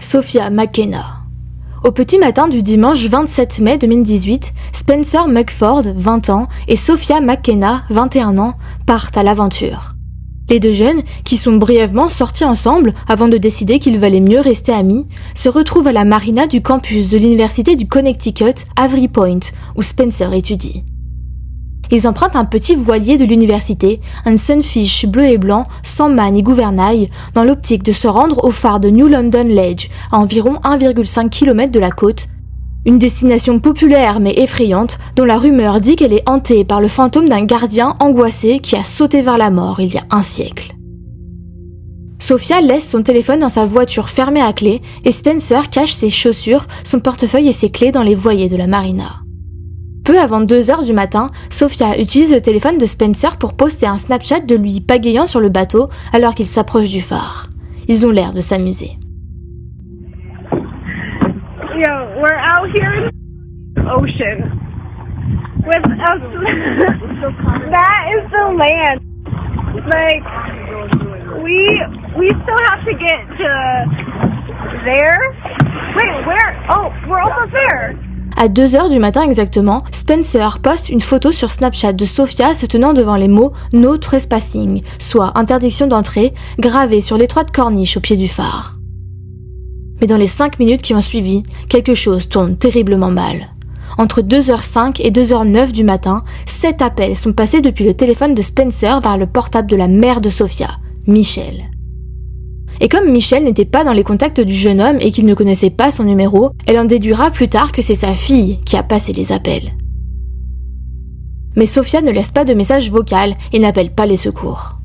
Sophia McKenna. Au petit matin du dimanche 27 mai 2018, Spencer McFord, 20 ans, et Sophia McKenna, 21 ans, partent à l'aventure. Les deux jeunes, qui sont brièvement sortis ensemble avant de décider qu'il valait mieux rester amis, se retrouvent à la marina du campus de l'université du Connecticut, Avery Point, où Spencer étudie. Ils empruntent un petit voilier de l'université, un Sunfish bleu et blanc, sans mât ni gouvernail, dans l'optique de se rendre au phare de New London Ledge, à environ 1,5 km de la côte, une destination populaire mais effrayante, dont la rumeur dit qu'elle est hantée par le fantôme d'un gardien angoissé qui a sauté vers la mort il y a un siècle. Sophia laisse son téléphone dans sa voiture fermée à clé et Spencer cache ses chaussures, son portefeuille et ses clés dans les voiliers de la marina. Peu avant 2h du matin, Sophia utilise le téléphone de Spencer pour poster un Snapchat de lui pagayant sur le bateau alors qu'il s'approche du phare. Ils ont l'air de s'amuser. Yeah, we're out here in the ocean with us. That is the land. Like we still have to get to there. Wait, where? Oh, we're almost there. À 2h du matin exactement, Spencer poste une photo sur Snapchat de Sophia se tenant devant les mots « No trespassing », soit interdiction d'entrée, gravés sur l'étroite corniche au pied du phare. Mais dans les 5 minutes qui ont suivi, quelque chose tourne terriblement mal. Entre 2h05 et 2h09 du matin, 7 appels sont passés depuis le téléphone de Spencer vers le portable de la mère de Sophia, Michelle. Et comme Michelle n'était pas dans les contacts du jeune homme et qu'il ne connaissait pas son numéro, elle en déduira plus tard que c'est sa fille qui a passé les appels. Mais Sophia ne laisse pas de message vocal et n'appelle pas les secours.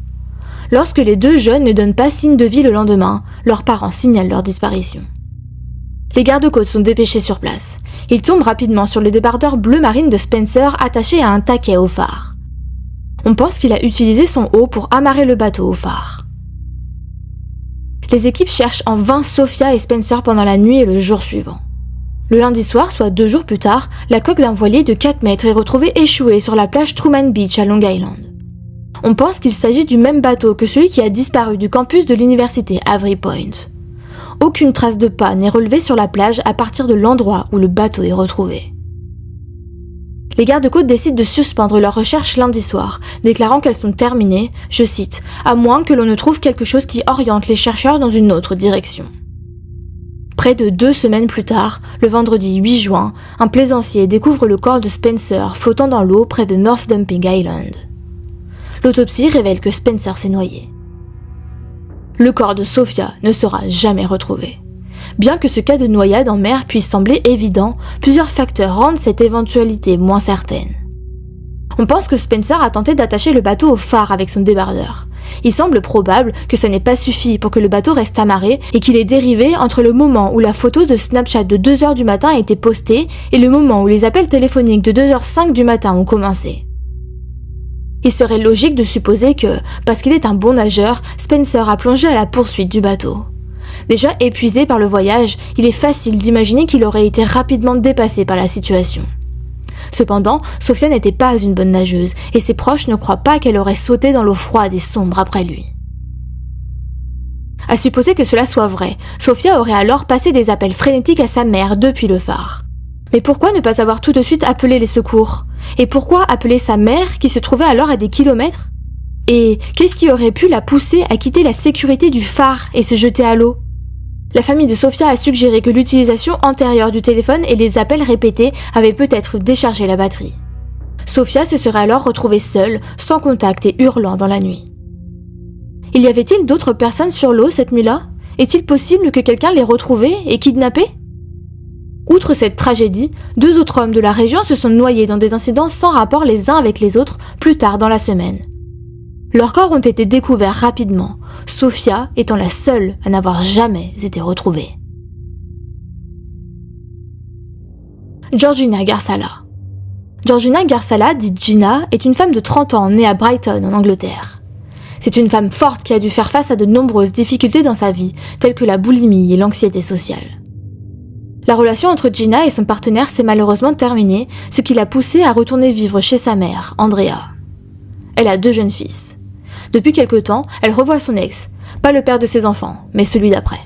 Lorsque les deux jeunes ne donnent pas signe de vie le lendemain, leurs parents signalent leur disparition. Les gardes-côtes sont dépêchés sur place. Ils tombent rapidement sur le débardeur bleu marine de Spencer attaché à un taquet au phare. On pense qu'il a utilisé son haut pour amarrer le bateau au phare. Les équipes cherchent en vain Sophia et Spencer pendant la nuit et le jour suivant. Le lundi soir, soit 2 jours plus tard, la coque d'un voilier de 4 mètres est retrouvée échouée sur la plage Truman Beach à Long Island. On pense qu'il s'agit du même bateau que celui qui a disparu du campus de l'université Avery Point. Aucune trace de pas n'est relevée sur la plage à partir de l'endroit où le bateau est retrouvé. Les gardes-côtes décident de suspendre leurs recherches lundi soir, déclarant qu'elles sont terminées, je cite, « à moins que l'on ne trouve quelque chose qui oriente les chercheurs dans une autre direction ». Près de 2 semaines plus tard, le vendredi 8 juin, un plaisancier découvre le corps de Spencer flottant dans l'eau près de North Dumping Island. L'autopsie révèle que Spencer s'est noyé. Le corps de Sophia ne sera jamais retrouvé. Bien que ce cas de noyade en mer puisse sembler évident, plusieurs facteurs rendent cette éventualité moins certaine. On pense que Spencer a tenté d'attacher le bateau au phare avec son débardeur. Il semble probable que ça n'ait pas suffi pour que le bateau reste amarré et qu'il ait dérivé entre le moment où la photo de Snapchat de 2h du matin a été postée et le moment où les appels téléphoniques de 2h05 du matin ont commencé. Il serait logique de supposer que, parce qu'il est un bon nageur, Spencer a plongé à la poursuite du bateau. Déjà épuisé par le voyage, il est facile d'imaginer qu'il aurait été rapidement dépassé par la situation. Cependant, Sophia n'était pas une bonne nageuse et ses proches ne croient pas qu'elle aurait sauté dans l'eau froide et sombre après lui. À supposer que cela soit vrai, Sophia aurait alors passé des appels frénétiques à sa mère depuis le phare. Mais pourquoi ne pas avoir tout de suite appelé les secours ? Et pourquoi appeler sa mère qui se trouvait alors à des kilomètres ? Et qu'est-ce qui aurait pu la pousser à quitter la sécurité du phare et se jeter à l'eau ? La famille de Sophia a suggéré que l'utilisation antérieure du téléphone et les appels répétés avaient peut-être déchargé la batterie. Sophia se serait alors retrouvée seule, sans contact et hurlant dans la nuit. Y avait-il d'autres personnes sur l'eau cette nuit-là ? Est-il possible que quelqu'un l'ait retrouvée et kidnappée ? Outre cette tragédie, 2 autres hommes de la région se sont noyés dans des incidents sans rapport les uns avec les autres plus tard dans la semaine. Leurs corps ont été découverts rapidement, Sophia étant la seule à n'avoir jamais été retrouvée. Georgina Garsala. Georgina Garsala, dite Gina, est une femme de 30 ans née à Brighton, en Angleterre. C'est une femme forte qui a dû faire face à de nombreuses difficultés dans sa vie, telles que la boulimie et l'anxiété sociale. La relation entre Gina et son partenaire s'est malheureusement terminée, ce qui l'a poussée à retourner vivre chez sa mère, Andrea. Elle a 2 jeunes fils. Depuis quelque temps, elle revoit son ex, pas le père de ses enfants, mais celui d'après.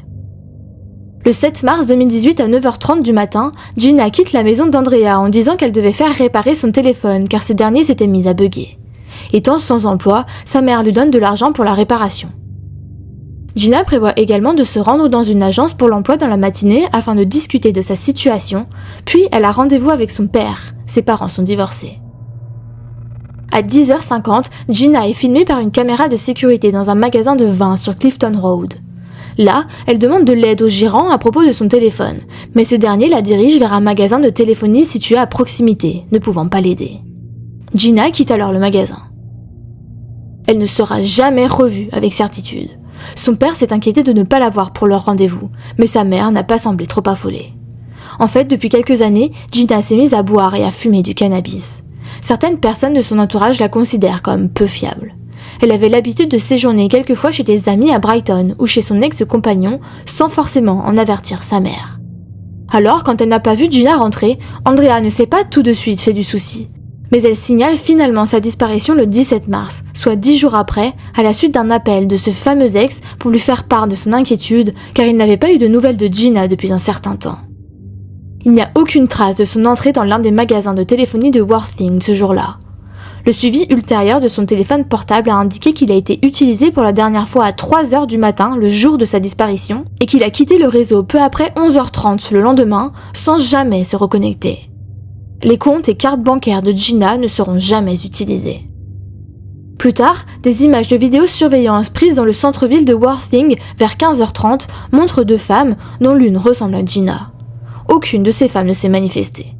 Le 7 mars 2018 à 9h30 du matin, Gina quitte la maison d'Andrea en disant qu'elle devait faire réparer son téléphone car ce dernier s'était mis à bugger. Étant sans emploi, sa mère lui donne de l'argent pour la réparation. Gina prévoit également de se rendre dans une agence pour l'emploi dans la matinée afin de discuter de sa situation, puis elle a rendez-vous avec son père. Ses parents sont divorcés. À 10h50, Gina est filmée par une caméra de sécurité dans un magasin de vin sur Clifton Road. Là, elle demande de l'aide au gérant à propos de son téléphone, mais ce dernier la dirige vers un magasin de téléphonie situé à proximité, ne pouvant pas l'aider. Gina quitte alors le magasin. Elle ne sera jamais revue avec certitude. Son père s'est inquiété de ne pas la voir pour leur rendez-vous, mais sa mère n'a pas semblé trop affolée. En fait, depuis quelques années, Gina s'est mise à boire et à fumer du cannabis. Certaines personnes de son entourage la considèrent comme peu fiable. Elle avait l'habitude de séjourner quelquefois chez des amis à Brighton ou chez son ex-compagnon sans forcément en avertir sa mère. Alors, quand elle n'a pas vu Gina rentrer, Andrea ne s'est pas tout de suite fait du souci. Mais elle signale finalement sa disparition le 17 mars, soit 10 jours après, à la suite d'un appel de ce fameux ex pour lui faire part de son inquiétude car il n'avait pas eu de nouvelles de Gina depuis un certain temps. Il n'y a aucune trace de son entrée dans l'un des magasins de téléphonie de Worthing ce jour-là. Le suivi ultérieur de son téléphone portable a indiqué qu'il a été utilisé pour la dernière fois à 3h du matin le jour de sa disparition et qu'il a quitté le réseau peu après 11h30 le lendemain sans jamais se reconnecter. Les comptes et cartes bancaires de Gina ne seront jamais utilisés. Plus tard, des images de vidéosurveillance prises dans le centre-ville de Worthing vers 15h30 montrent deux femmes dont l'une ressemble à Gina. Aucune de ces femmes ne s'est manifestée.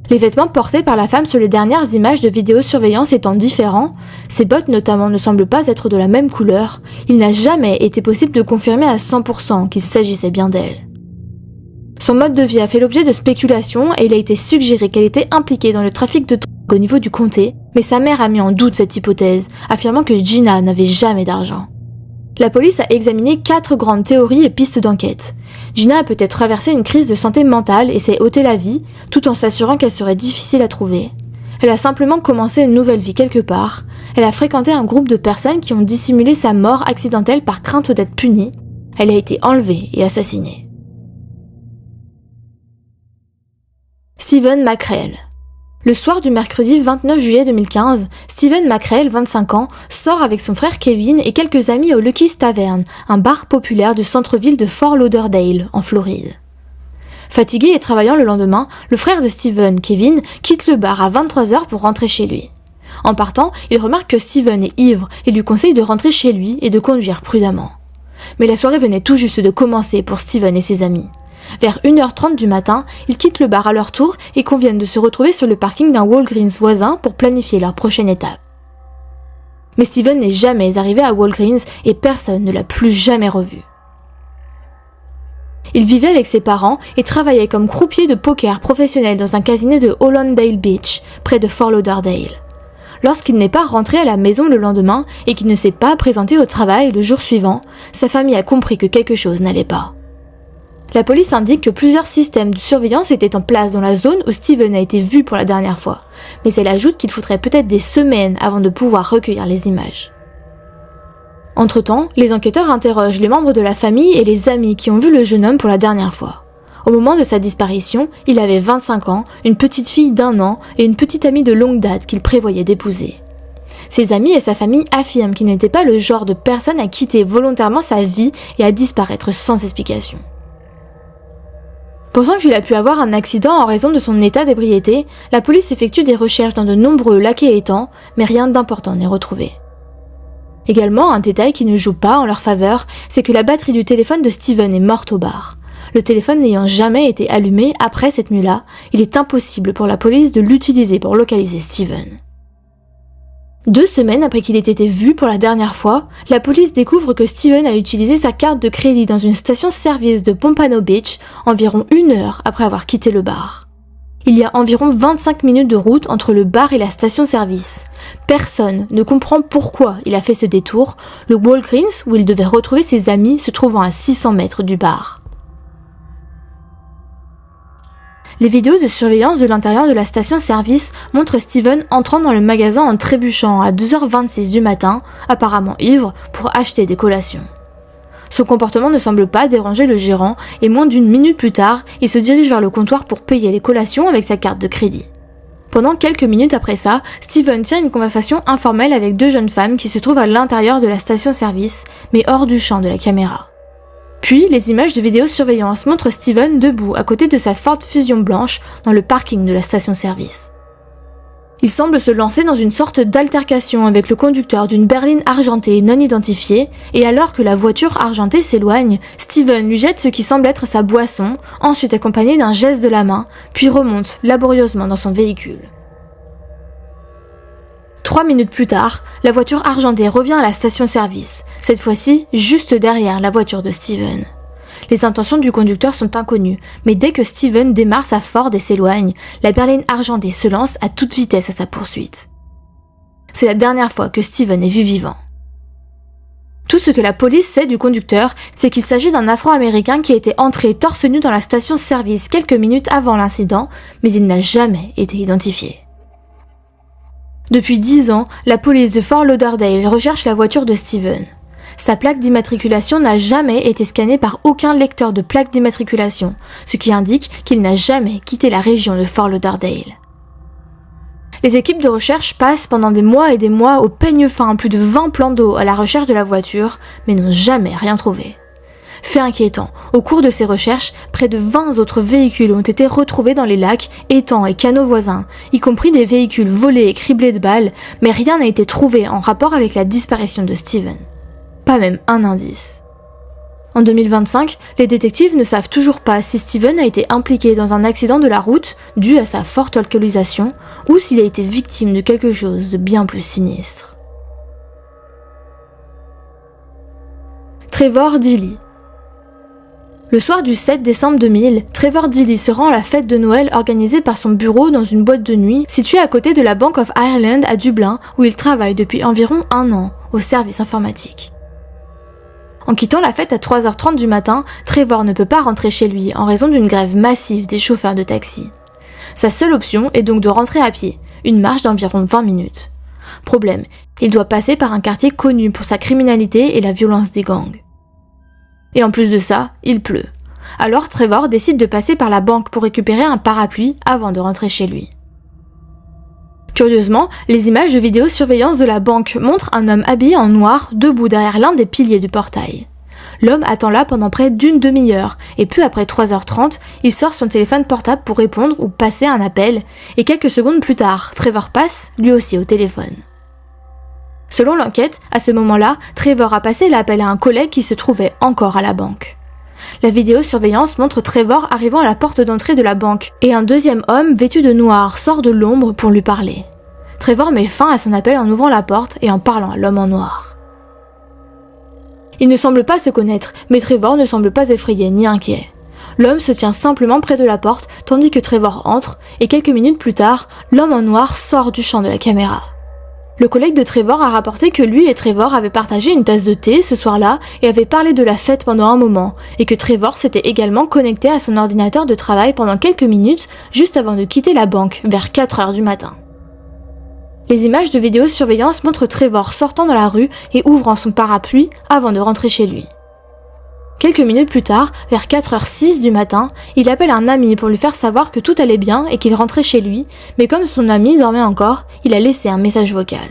Les vêtements portés par la femme sur les dernières images de vidéosurveillance étant différents, ses bottes notamment ne semblent pas être de la même couleur, il n'a jamais été possible de confirmer à 100% qu'il s'agissait bien d'elle. Son mode de vie a fait l'objet de spéculations et il a été suggéré qu'elle était impliquée dans le trafic de drogue au niveau du comté, mais sa mère a mis en doute cette hypothèse, affirmant que Gina n'avait jamais d'argent. La police a examiné 4 grandes théories et pistes d'enquête. Gina a peut-être traversé une crise de santé mentale et s'est ôté la vie, tout en s'assurant qu'elle serait difficile à trouver. Elle a simplement commencé une nouvelle vie quelque part. Elle a fréquenté un groupe de personnes qui ont dissimulé sa mort accidentelle par crainte d'être punie. Elle a été enlevée et assassinée. Stephen McRae. Le soir du mercredi 29 juillet 2015, Stephen McRae, 25 ans, sort avec son frère Kevin et quelques amis au Lucky's Tavern, un bar populaire du centre-ville de Fort Lauderdale, en Floride. Fatigué et travaillant le lendemain, le frère de Stephen, Kevin, quitte le bar à 23h pour rentrer chez lui. En partant, il remarque que Stephen est ivre et lui conseille de rentrer chez lui et de conduire prudemment. Mais la soirée venait tout juste de commencer pour Stephen et ses amis. Vers 1h30 du matin, ils quittent le bar à leur tour et conviennent de se retrouver sur le parking d'un Walgreens voisin pour planifier leur prochaine étape. Mais Stephen n'est jamais arrivé à Walgreens et personne ne l'a plus jamais revu. Il vivait avec ses parents et travaillait comme croupier de poker professionnel dans un casino de Hollandale Beach, près de Fort Lauderdale. Lorsqu'il n'est pas rentré à la maison le lendemain et qu'il ne s'est pas présenté au travail le jour suivant, sa famille a compris que quelque chose n'allait pas. La police indique que plusieurs systèmes de surveillance étaient en place dans la zone où Stephen a été vu pour la dernière fois, mais elle ajoute qu'il faudrait peut-être des semaines avant de pouvoir recueillir les images. Entre-temps, les enquêteurs interrogent les membres de la famille et les amis qui ont vu le jeune homme pour la dernière fois. Au moment de sa disparition, il avait 25 ans, une petite fille d'1 an et une petite amie de longue date qu'il prévoyait d'épouser. Ses amis et sa famille affirment qu'il n'était pas le genre de personne à quitter volontairement sa vie et à disparaître sans explication. Pensant qu'il a pu avoir un accident en raison de son état d'ébriété, la police effectue des recherches dans de nombreux lacs et étangs, mais rien d'important n'est retrouvé. Également, un détail qui ne joue pas en leur faveur, c'est que la batterie du téléphone de Stephen est morte au bar. Le téléphone n'ayant jamais été allumé après cette nuit-là, il est impossible pour la police de l'utiliser pour localiser Stephen. 2 semaines après qu'il ait été vu pour la dernière fois, la police découvre que Stephen a utilisé sa carte de crédit dans une station-service de Pompano Beach environ 1 heure après avoir quitté le bar. Il y a environ 25 minutes de route entre le bar et la station-service. Personne ne comprend pourquoi il a fait ce détour, le Walgreens où il devait retrouver ses amis se trouvant à 600 mètres du bar. Les vidéos de surveillance de l'intérieur de la station-service montrent Stephen entrant dans le magasin en trébuchant à 2h26 du matin, apparemment ivre, pour acheter des collations. Son comportement ne semble pas déranger le gérant et moins d'une minute plus tard, il se dirige vers le comptoir pour payer les collations avec sa carte de crédit. Pendant quelques minutes après ça, Steven tient une conversation informelle avec 2 jeunes femmes qui se trouvent à l'intérieur de la station-service, mais hors du champ de la caméra. Puis, les images de vidéosurveillance montrent Steven debout à côté de sa Ford Fusion blanche dans le parking de la station-service. Il semble se lancer dans une sorte d'altercation avec le conducteur d'une berline argentée non identifiée, et alors que la voiture argentée s'éloigne, Steven lui jette ce qui semble être sa boisson, ensuite accompagné d'un geste de la main, puis remonte laborieusement dans son véhicule. 3 minutes plus tard, la voiture argentée revient à la station-service, cette fois-ci juste derrière la voiture de Steven. Les intentions du conducteur sont inconnues, mais dès que Steven démarre sa Ford et s'éloigne, la berline argentée se lance à toute vitesse à sa poursuite. C'est la dernière fois que Steven est vu vivant. Tout ce que la police sait du conducteur, c'est qu'il s'agit d'un Afro-Américain qui a été entré torse nu dans la station-service quelques minutes avant l'incident, mais il n'a jamais été identifié. Depuis 10 ans, la police de Fort Lauderdale recherche la voiture de Steven. Sa plaque d'immatriculation n'a jamais été scannée par aucun lecteur de plaque d'immatriculation, ce qui indique qu'il n'a jamais quitté la région de Fort Lauderdale. Les équipes de recherche passent pendant des mois et des mois au peigne fin plus de 20 plans d'eau à la recherche de la voiture, mais n'ont jamais rien trouvé. Fait inquiétant, au cours de ces recherches, près de 20 autres véhicules ont été retrouvés dans les lacs, étangs et canaux voisins, y compris des véhicules volés et criblés de balles, mais rien n'a été trouvé en rapport avec la disparition de Steven. Pas même un indice. En 2025, les détectives ne savent toujours pas si Steven a été impliqué dans un accident de la route dû à sa forte alcoolisation ou s'il a été victime de quelque chose de bien plus sinistre. Trevor Deely. Le soir du 7 décembre 2000, Trevor Deely se rend à la fête de Noël organisée par son bureau dans une boîte de nuit située à côté de la Bank of Ireland à Dublin où il travaille depuis environ 1 an au service informatique. En quittant la fête à 3h30 du matin, Trevor ne peut pas rentrer chez lui en raison d'une grève massive des chauffeurs de taxi. Sa seule option est donc de rentrer à pied, une marche d'environ 20 minutes. Problème, il doit passer par un quartier connu pour sa criminalité et la violence des gangs. Et en plus de ça, il pleut. Alors Trevor décide de passer par la banque pour récupérer un parapluie avant de rentrer chez lui. Curieusement, les images de vidéosurveillance de la banque montrent un homme habillé en noir debout derrière l'un des piliers du portail. L'homme attend là pendant près d'une demi-heure et peu après 3h30, il sort son téléphone portable pour répondre ou passer un appel et quelques secondes plus tard, Trevor passe lui aussi au téléphone. Selon l'enquête, à ce moment-là, Trevor a passé l'appel à un collègue qui se trouvait encore à la banque. La vidéosurveillance montre Trevor arrivant à la porte d'entrée de la banque et un deuxième homme vêtu de noir sort de l'ombre pour lui parler. Trevor met fin à son appel en ouvrant la porte et en parlant à l'homme en noir. Ils ne semblent pas se connaître, mais Trevor ne semble pas effrayé ni inquiet. L'homme se tient simplement près de la porte tandis que Trevor entre et quelques minutes plus tard, l'homme en noir sort du champ de la caméra. Le collègue de Trevor a rapporté que lui et Trevor avaient partagé une tasse de thé ce soir-là et avaient parlé de la fête pendant un moment, et que Trevor s'était également connecté à son ordinateur de travail pendant quelques minutes juste avant de quitter la banque vers 4h du matin. Les images de vidéosurveillance montrent Trevor sortant dans la rue et ouvrant son parapluie avant de rentrer chez lui. Quelques minutes plus tard, vers 4h06 du matin, il appelle un ami pour lui faire savoir que tout allait bien et qu'il rentrait chez lui, mais comme son ami dormait encore, il a laissé un message vocal.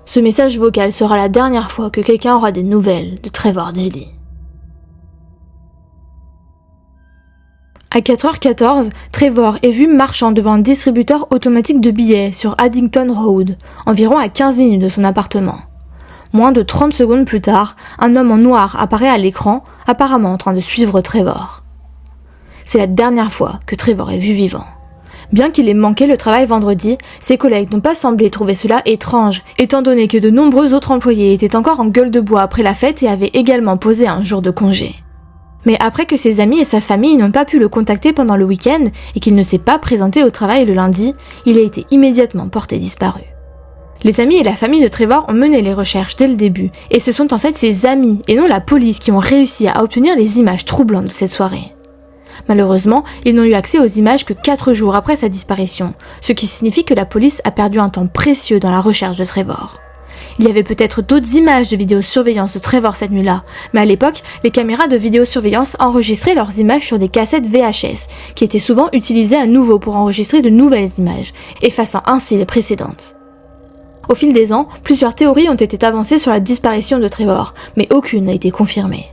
Ce message vocal sera la dernière fois que quelqu'un aura des nouvelles de Trevor Deely. À 4h14, Trevor est vu marchant devant un distributeur automatique de billets sur Addington Road, environ à 15 minutes de son appartement. Moins de 30 secondes plus tard, un homme en noir apparaît à l'écran, apparemment en train de suivre Trevor. C'est la dernière fois que Trevor est vu vivant. Bien qu'il ait manqué le travail vendredi, ses collègues n'ont pas semblé trouver cela étrange, étant donné que de nombreux autres employés étaient encore en gueule de bois après la fête et avaient également posé un jour de congé. Mais après que ses amis et sa famille n'ont pas pu le contacter pendant le week-end et qu'il ne s'est pas présenté au travail le lundi, il a été immédiatement porté disparu. Les amis et la famille de Trevor ont mené les recherches dès le début, et ce sont en fait ses amis et non la police qui ont réussi à obtenir les images troublantes de cette soirée. Malheureusement, ils n'ont eu accès aux images que 4 jours après sa disparition, ce qui signifie que la police a perdu un temps précieux dans la recherche de Trevor. Il y avait peut-être d'autres images de vidéosurveillance de Trevor cette nuit-là, mais à l'époque, les caméras de vidéosurveillance enregistraient leurs images sur des cassettes VHS, qui étaient souvent utilisées à nouveau pour enregistrer de nouvelles images, effaçant ainsi les précédentes. Au fil des ans, plusieurs théories ont été avancées sur la disparition de Trevor, mais aucune n'a été confirmée.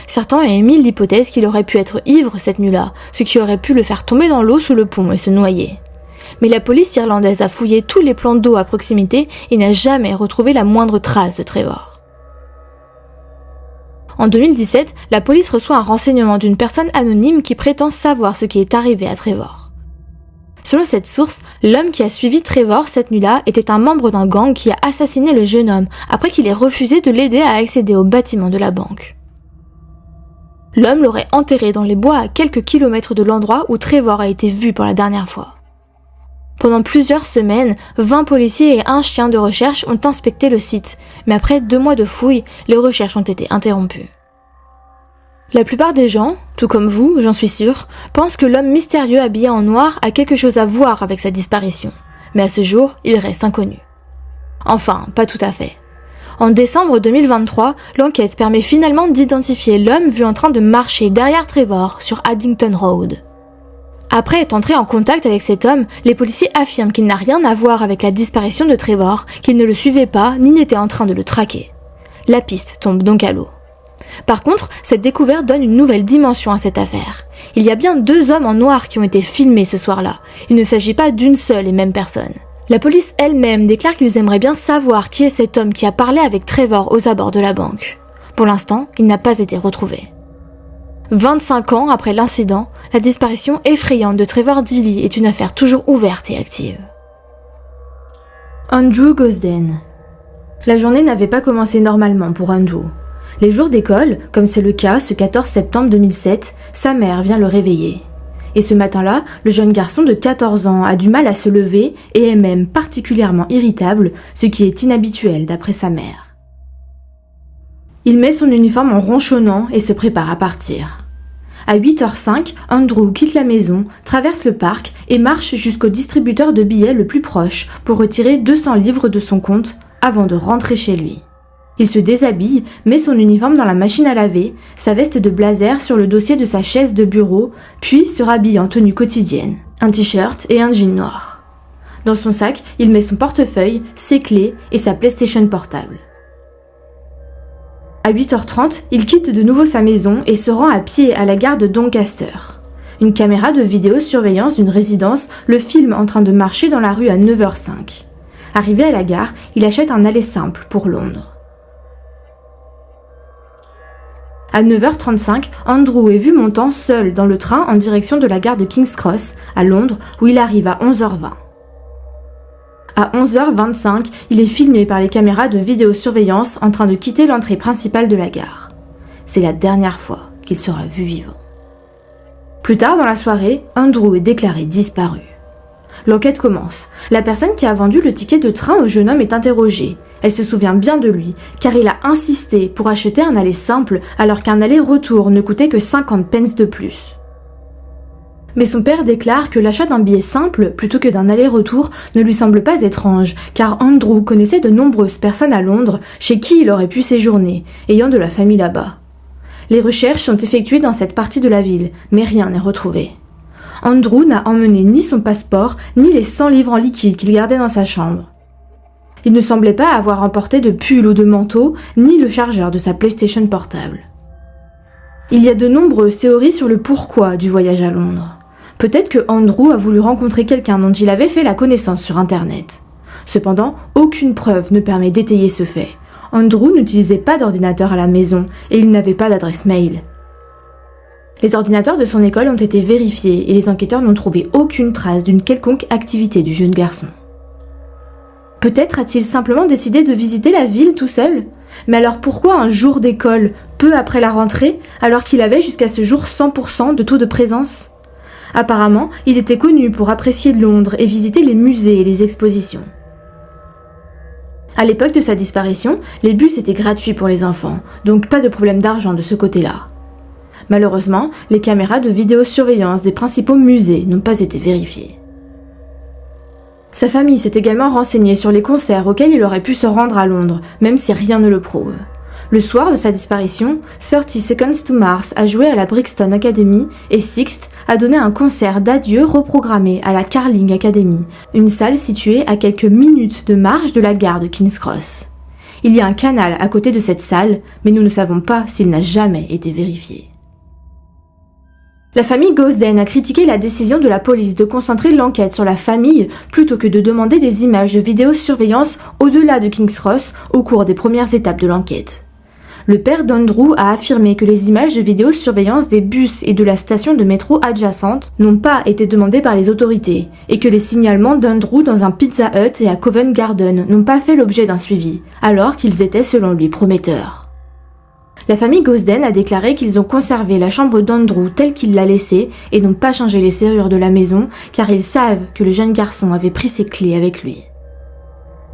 Certains ont émis l'hypothèse qu'il aurait pu être ivre cette nuit-là, ce qui aurait pu le faire tomber dans l'eau sous le pont et se noyer. Mais la police irlandaise a fouillé tous les plans d'eau à proximité et n'a jamais retrouvé la moindre trace de Trevor. En 2017, la police reçoit un renseignement d'une personne anonyme qui prétend savoir ce qui est arrivé à Trevor. Selon cette source, l'homme qui a suivi Trevor cette nuit-là était un membre d'un gang qui a assassiné le jeune homme après qu'il ait refusé de l'aider à accéder au bâtiment de la banque. L'homme l'aurait enterré dans les bois à quelques kilomètres de l'endroit où Trevor a été vu pour la dernière fois. Pendant plusieurs semaines, 20 policiers et un chien de recherche ont inspecté le site, mais après 2 mois de fouilles, les recherches ont été interrompues. La plupart des gens, tout comme vous, j'en suis sûre, pensent que l'homme mystérieux habillé en noir a quelque chose à voir avec sa disparition, mais à ce jour, il reste inconnu. Enfin, pas tout à fait. En décembre 2023, l'enquête permet finalement d'identifier l'homme vu en train de marcher derrière Trevor sur Addington Road. Après être entré en contact avec cet homme, les policiers affirment qu'il n'a rien à voir avec la disparition de Trevor, qu'il ne le suivait pas ni n'était en train de le traquer. La piste tombe donc à l'eau. Par contre, cette découverte donne une nouvelle dimension à cette affaire. Il y a bien 2 hommes en noir qui ont été filmés ce soir-là. Il ne s'agit pas d'une seule et même personne. La police elle-même déclare qu'ils aimeraient bien savoir qui est cet homme qui a parlé avec Trevor aux abords de la banque. Pour l'instant, il n'a pas été retrouvé. 25 ans après l'incident, la disparition effrayante de Trevor Deely est une affaire toujours ouverte et active. Andrew Gosden. La journée n'avait pas commencé normalement pour Andrew. Les jours d'école, comme c'est le cas ce 14 septembre 2007, sa mère vient le réveiller. Et ce matin-là, le jeune garçon de 14 ans a du mal à se lever et est même particulièrement irritable, ce qui est inhabituel d'après sa mère. Il met son uniforme en ronchonnant et se prépare à partir. À 8h05, Andrew quitte la maison, traverse le parc et marche jusqu'au distributeur de billets le plus proche pour retirer 200 livres de son compte avant de rentrer chez lui. Il se déshabille, met son uniforme dans la machine à laver, sa veste de blazer sur le dossier de sa chaise de bureau, puis se rhabille en tenue quotidienne, un t-shirt et un jean noir. Dans son sac, il met son portefeuille, ses clés et sa PlayStation portable. À 8h30, il quitte de nouveau sa maison et se rend à pied à la gare de Doncaster. Une caméra de vidéosurveillance d'une résidence le filme en train de marcher dans la rue à 9h05. Arrivé à la gare, il achète un aller simple pour Londres. À 9h35, Andrew est vu montant seul dans le train en direction de la gare de King's Cross, à Londres, où il arrive à 11h20. À 11h25, il est filmé par les caméras de vidéosurveillance en train de quitter l'entrée principale de la gare. C'est la dernière fois qu'il sera vu vivant. Plus tard dans la soirée, Andrew est déclaré disparu. L'enquête commence. La personne qui a vendu le ticket de train au jeune homme est interrogée. Elle se souvient bien de lui, car il a insisté pour acheter un aller simple alors qu'un aller-retour ne coûtait que 50 pence de plus. Mais son père déclare que l'achat d'un billet simple plutôt que d'un aller-retour ne lui semble pas étrange, car Andrew connaissait de nombreuses personnes à Londres chez qui il aurait pu séjourner, ayant de la famille là-bas. Les recherches sont effectuées dans cette partie de la ville, mais rien n'est retrouvé. Andrew n'a emmené ni son passeport, ni les 100 livres en liquide qu'il gardait dans sa chambre. Il ne semblait pas avoir emporté de pull ou de manteau, ni le chargeur de sa PlayStation portable. Il y a de nombreuses théories sur le pourquoi du voyage à Londres. Peut-être que Andrew a voulu rencontrer quelqu'un dont il avait fait la connaissance sur Internet. Cependant, aucune preuve ne permet d'étayer ce fait. Andrew n'utilisait pas d'ordinateur à la maison et il n'avait pas d'adresse mail. Les ordinateurs de son école ont été vérifiés et les enquêteurs n'ont trouvé aucune trace d'une quelconque activité du jeune garçon. Peut-être a-t-il simplement décidé de visiter la ville tout seul ? Mais alors pourquoi un jour d'école, peu après la rentrée, alors qu'il avait jusqu'à ce jour 100% de taux de présence ? Apparemment, il était connu pour apprécier Londres et visiter les musées et les expositions. À l'époque de sa disparition, les bus étaient gratuits pour les enfants, donc pas de problème d'argent de ce côté-là. Malheureusement, les caméras de vidéosurveillance des principaux musées n'ont pas été vérifiées. Sa famille s'est également renseignée sur les concerts auxquels il aurait pu se rendre à Londres, même si rien ne le prouve. Le soir de sa disparition, 30 Seconds to Mars a joué à la Brixton Academy et Sixth a donné un concert d'adieu reprogrammé à la Carling Academy, une salle située à quelques minutes de marche de la gare de King's Cross. Il y a un canal à côté de cette salle, mais nous ne savons pas s'il n'a jamais été vérifié. La famille Gosden a critiqué la décision de la police de concentrer l'enquête sur la famille plutôt que de demander des images de vidéosurveillance au-delà de King's Cross au cours des premières étapes de l'enquête. Le père d'Andrew a affirmé que les images de vidéosurveillance des bus et de la station de métro adjacente n'ont pas été demandées par les autorités et que les signalements d'Andrew dans un Pizza Hut et à Covent Garden n'ont pas fait l'objet d'un suivi, alors qu'ils étaient selon lui prometteurs. La famille Gosden a déclaré qu'ils ont conservé la chambre d'Andrew telle qu'il l'a laissée et n'ont pas changé les serrures de la maison car ils savent que le jeune garçon avait pris ses clés avec lui.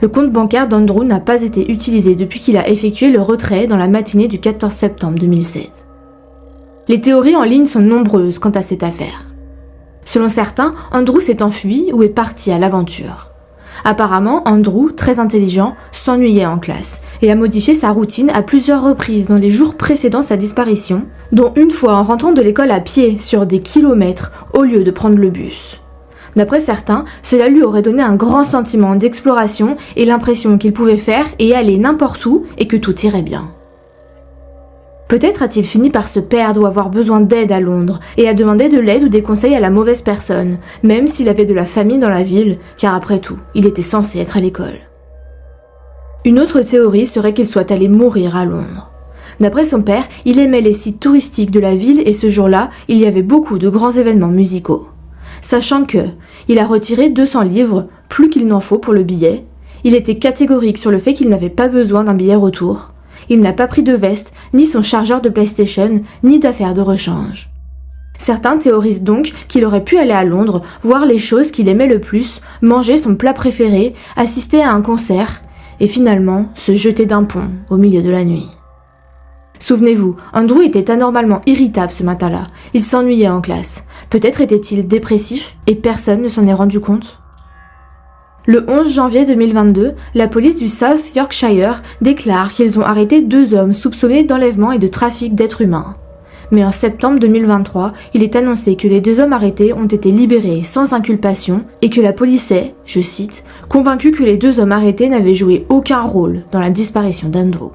Le compte bancaire d'Andrew n'a pas été utilisé depuis qu'il a effectué le retrait dans la matinée du 14 septembre 2007. Les théories en ligne sont nombreuses quant à cette affaire. Selon certains, Andrew s'est enfui ou est parti à l'aventure. Apparemment, Andrew, très intelligent, s'ennuyait en classe et a modifié sa routine à plusieurs reprises dans les jours précédant sa disparition, dont une fois en rentrant de l'école à pied sur des kilomètres au lieu de prendre le bus. D'après certains, cela lui aurait donné un grand sentiment d'exploration et l'impression qu'il pouvait faire et aller n'importe où et que tout irait bien. Peut-être a-t-il fini par se perdre ou avoir besoin d'aide à Londres et a demandé de l'aide ou des conseils à la mauvaise personne, même s'il avait de la famille dans la ville, car après tout, il était censé être à l'école. Une autre théorie serait qu'il soit allé mourir à Londres. D'après son père, il aimait les sites touristiques de la ville et ce jour-là, il y avait beaucoup de grands événements musicaux. Sachant que, il a retiré 200 livres, plus qu'il n'en faut pour le billet, il était catégorique sur le fait qu'il n'avait pas besoin d'un billet retour. Il n'a pas pris de veste, ni son chargeur de PlayStation, ni d'affaires de rechange. Certains théorisent donc qu'il aurait pu aller à Londres, voir les choses qu'il aimait le plus, manger son plat préféré, assister à un concert, et finalement se jeter d'un pont au milieu de la nuit. Souvenez-vous, Andrew était anormalement irritable ce matin-là. Il s'ennuyait en classe. Peut-être était-il dépressif et personne ne s'en est rendu compte. Le 11 janvier 2022, la police du South Yorkshire déclare qu'ils ont arrêté 2 hommes soupçonnés d'enlèvement et de trafic d'êtres humains. Mais en septembre 2023, il est annoncé que les 2 hommes arrêtés ont été libérés sans inculpation et que la police est, je cite, convaincue que les 2 hommes arrêtés n'avaient joué aucun rôle dans la disparition d'Andrew.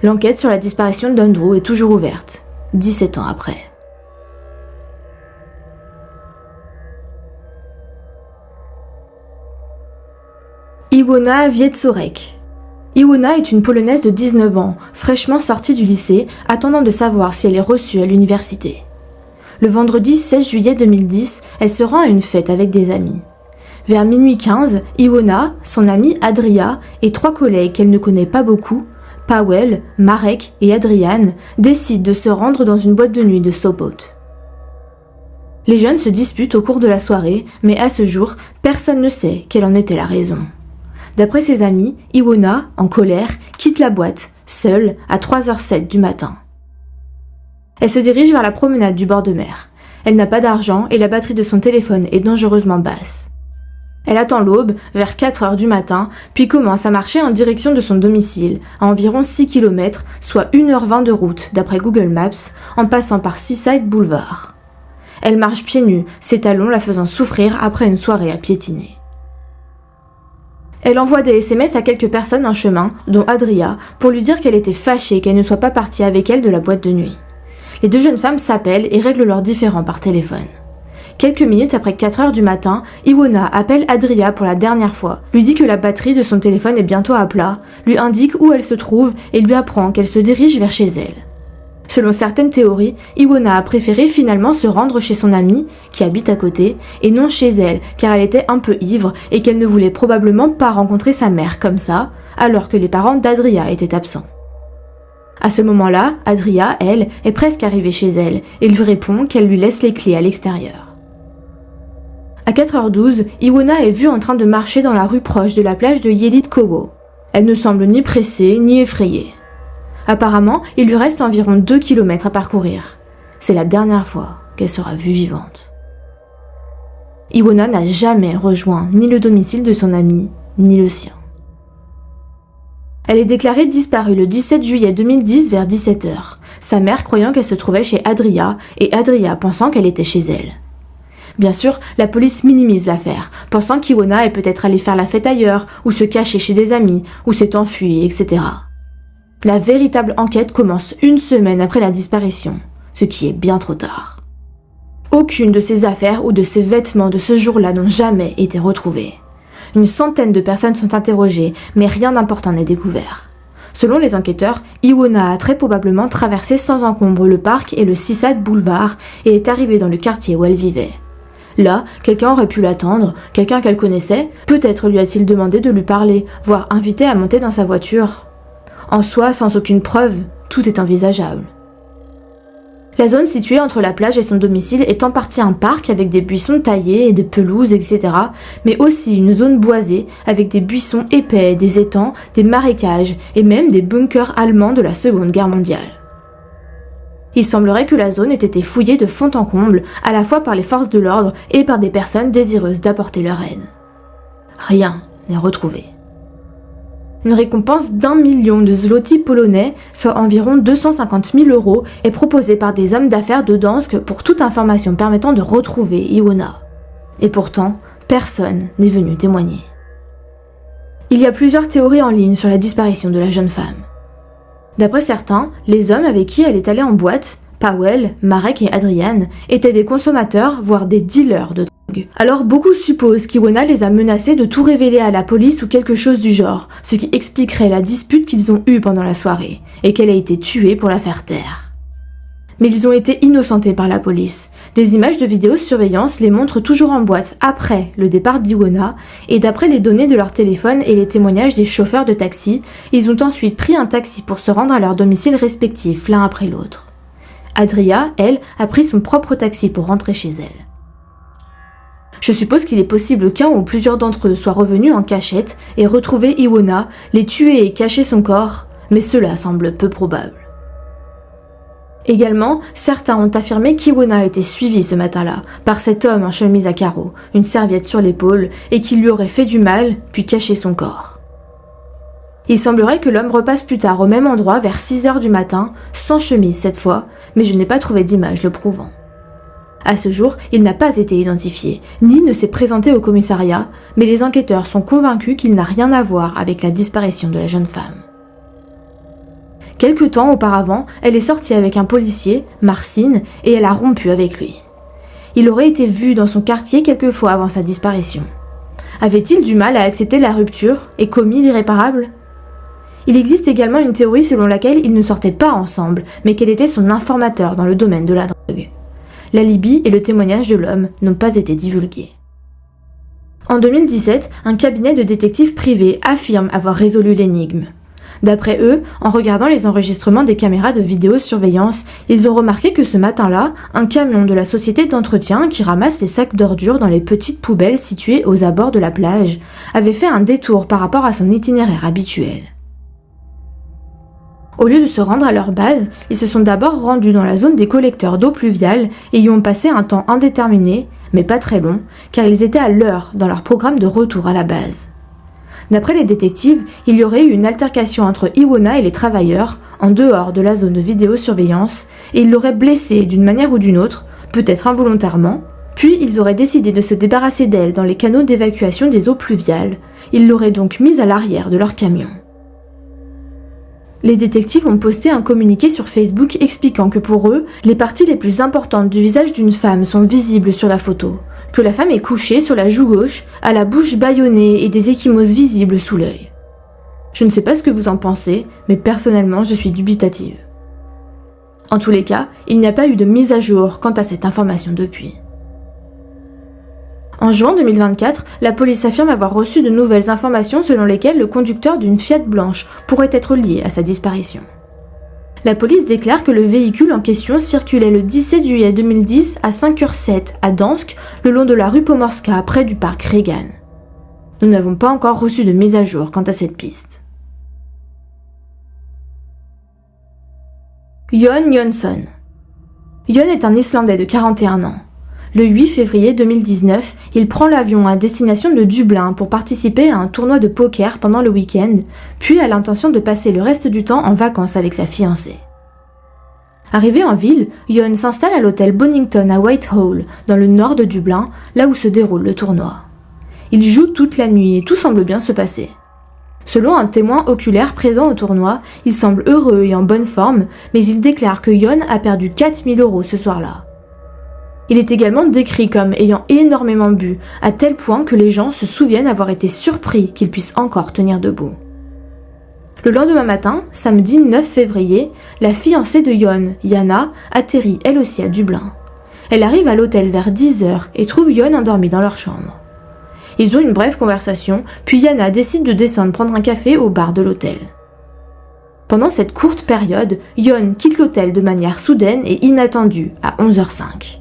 L'enquête sur la disparition d'Andrew est toujours ouverte, 17 ans après. Iwona Wieczorek. Iwona est une Polonaise de 19 ans, fraîchement sortie du lycée, attendant de savoir si elle est reçue à l'université. Le vendredi 16 juillet 2010, elle se rend à une fête avec des amis. Vers minuit 15, Iwona, son amie Adria et 3 collègues qu'elle ne connaît pas beaucoup, Powell, Marek et Adrian, décident de se rendre dans une boîte de nuit de Sopot. Les jeunes se disputent au cours de la soirée, mais à ce jour, personne ne sait quelle en était la raison. D'après ses amis, Iwona, en colère, quitte la boîte, seule, à 3h07 du matin. Elle se dirige vers la promenade du bord de mer. Elle n'a pas d'argent et la batterie de son téléphone est dangereusement basse. Elle attend l'aube, vers 4h du matin, puis commence à marcher en direction de son domicile, à environ 6 km, soit 1h20 de route d'après Google Maps, en passant par Seaside Boulevard. Elle marche pieds nus, ses talons la faisant souffrir après une soirée à piétiner. Elle envoie des SMS à quelques personnes en chemin, dont Adria, pour lui dire qu'elle était fâchée qu'elle ne soit pas partie avec elle de la boîte de nuit. Les 2 jeunes femmes s'appellent et règlent leurs différends par téléphone. Quelques minutes après 4h du matin, Iwona appelle Adria pour la dernière fois, lui dit que la batterie de son téléphone est bientôt à plat, lui indique où elle se trouve et lui apprend qu'elle se dirige vers chez elle. Selon certaines théories, Iwona a préféré finalement se rendre chez son amie, qui habite à côté, et non chez elle, car elle était un peu ivre et qu'elle ne voulait probablement pas rencontrer sa mère comme ça, alors que les parents d'Adria étaient absents. À ce moment-là, Adria, elle, est presque arrivée chez elle et lui répond qu'elle lui laisse les clés à l'extérieur. À 4h12, Iwona est vue en train de marcher dans la rue proche de la plage de Yelitkowo. Elle ne semble ni pressée ni effrayée. Apparemment, il lui reste environ 2 km à parcourir. C'est la dernière fois qu'elle sera vue vivante. Iwona n'a jamais rejoint ni le domicile de son ami, ni le sien. Elle est déclarée disparue le 17 juillet 2010 vers 17h, sa mère croyant qu'elle se trouvait chez Adria et Adria pensant qu'elle était chez elle. Bien sûr, la police minimise l'affaire, pensant qu'Iwona est peut-être allée faire la fête ailleurs, ou se cacher chez des amis, ou s'est enfuie, etc. La véritable enquête commence 1 semaine après la disparition, ce qui est bien trop tard. Aucune de ces affaires ou de ces vêtements de ce jour-là n'ont jamais été retrouvés. Une centaine de personnes sont interrogées, mais rien d'important n'est découvert. Selon les enquêteurs, Iwona a très probablement traversé sans encombre le parc et le Seaside Boulevard et est arrivée dans le quartier où elle vivait. Là, quelqu'un aurait pu l'attendre, quelqu'un qu'elle connaissait, peut-être lui a-t-il demandé de lui parler, voire invité à monter dans sa voiture. En soi, sans aucune preuve, tout est envisageable. La zone située entre la plage et son domicile est en partie un parc avec des buissons taillés et des pelouses, etc., mais aussi une zone boisée avec des buissons épais, des étangs, des marécages et même des bunkers allemands de la Seconde Guerre mondiale. Il semblerait que la zone ait été fouillée de fond en comble, à la fois par les forces de l'ordre et par des personnes désireuses d'apporter leur aide. Rien n'est retrouvé. Une récompense d'1 million de zloty polonais, soit environ 250 000 €, est proposée par des hommes d'affaires de Gdańsk pour toute information permettant de retrouver Iwona. Et pourtant, personne n'est venu témoigner. Il y a plusieurs théories en ligne sur la disparition de la jeune femme. D'après certains, les hommes avec qui elle est allée en boîte, Powell, Marek et Adrian, étaient des consommateurs, voire des dealers de drogue. Alors beaucoup supposent qu'Iwona les a menacés de tout révéler à la police ou quelque chose du genre, ce qui expliquerait la dispute qu'ils ont eue pendant la soirée, et qu'elle a été tuée pour la faire taire. Mais ils ont été innocentés par la police. Des images de vidéosurveillance les montrent toujours en boîte après le départ d'Iwona, et d'après les données de leur téléphone et les témoignages des chauffeurs de taxi, ils ont ensuite pris un taxi pour se rendre à leur domicile respectif, l'un après l'autre. Adria, elle, a pris son propre taxi pour rentrer chez elle. Je suppose qu'il est possible qu'un ou plusieurs d'entre eux soient revenus en cachette et retrouver Iwona, les tuer et cacher son corps, mais cela semble peu probable. Également, certains ont affirmé qu'Iwona a été suivie ce matin-là par cet homme en chemise à carreaux, une serviette sur l'épaule, et qu'il lui aurait fait du mal, puis caché son corps. Il semblerait que l'homme repasse plus tard au même endroit vers 6h du matin, sans chemise cette fois, mais je n'ai pas trouvé d'image le prouvant. À ce jour, il n'a pas été identifié, ni ne s'est présenté au commissariat, mais les enquêteurs sont convaincus qu'il n'a rien à voir avec la disparition de la jeune femme. Quelque temps auparavant, elle est sortie avec un policier, Marcin, et elle a rompu avec lui. Il aurait été vu dans son quartier quelques fois avant sa disparition. Avait-il du mal à accepter la rupture et commis l'irréparable ? Il existe également une théorie selon laquelle ils ne sortaient pas ensemble, mais qu'elle était son informateur dans le domaine de la drogue. L'alibi et le témoignage de l'homme n'ont pas été divulgués. En 2017, un cabinet de détectives privés affirme avoir résolu l'énigme. D'après eux, en regardant les enregistrements des caméras de vidéosurveillance, ils ont remarqué que ce matin-là, un camion de la société d'entretien qui ramasse les sacs d'ordures dans les petites poubelles situées aux abords de la plage avait fait un détour par rapport à son itinéraire habituel. Au lieu de se rendre à leur base, ils se sont d'abord rendus dans la zone des collecteurs d'eau pluviale et y ont passé un temps indéterminé, mais pas très long, car ils étaient à l'heure dans leur programme de retour à la base. D'après les détectives, il y aurait eu une altercation entre Iwona et les travailleurs, en dehors de la zone de vidéosurveillance, et ils l'auraient blessée d'une manière ou d'une autre, peut-être involontairement, puis ils auraient décidé de se débarrasser d'elle dans les canaux d'évacuation des eaux pluviales. Ils l'auraient donc mise à l'arrière de leur camion. Les détectives ont posté un communiqué sur Facebook expliquant que pour eux, les parties les plus importantes du visage d'une femme sont visibles sur la photo, que la femme est couchée sur la joue gauche, à la bouche bâillonnée et des ecchymoses visibles sous l'œil. Je ne sais pas ce que vous en pensez, mais personnellement je suis dubitative. En tous les cas, il n'y a pas eu de mise à jour quant à cette information depuis. En juin 2024, la police affirme avoir reçu de nouvelles informations selon lesquelles le conducteur d'une Fiat blanche pourrait être lié à sa disparition. La police déclare que le véhicule en question circulait le 17 juillet 2010 à 5h07 à Gdańsk, le long de la rue Pomorska, près du parc Reagan. Nous n'avons pas encore reçu de mise à jour quant à cette piste. Jon Jonsson. Jon est un Islandais de 41 ans. Le 8 février 2019, il prend l'avion à destination de Dublin pour participer à un tournoi de poker pendant le week-end, puis a l'intention de passer le reste du temps en vacances avec sa fiancée. Arrivé en ville, Jon s'installe à l'hôtel Bonington à Whitehall, dans le nord de Dublin, là où se déroule le tournoi. Il joue toute la nuit et tout semble bien se passer. Selon un témoin oculaire présent au tournoi, il semble heureux et en bonne forme, mais il déclare que Jon a perdu 4 000 € ce soir-là. Il est également décrit comme ayant énormément bu, à tel point que les gens se souviennent avoir été surpris qu'il puisse encore tenir debout. Le lendemain matin, samedi 9 février, la fiancée de Jon, Jana, atterrit elle aussi à Dublin. Elle arrive à l'hôtel vers 10h et trouve Jon endormi dans leur chambre. Ils ont une brève conversation, puis Jana décide de descendre prendre un café au bar de l'hôtel. Pendant cette courte période, Jon quitte l'hôtel de manière soudaine et inattendue, à 11h05.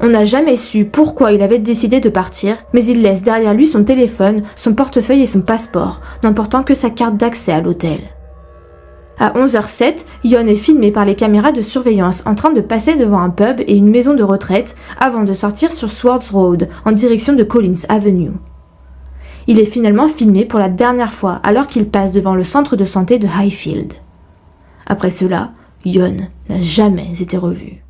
On n'a jamais su pourquoi il avait décidé de partir, mais il laisse derrière lui son téléphone, son portefeuille et son passeport, n'emportant que sa carte d'accès à l'hôtel. À 11h07, Jon est filmé par les caméras de surveillance en train de passer devant un pub et une maison de retraite avant de sortir sur Swords Road en direction de Collins Avenue. Il est finalement filmé pour la dernière fois alors qu'il passe devant le centre de santé de Highfield. Après cela, Jon n'a jamais été revu.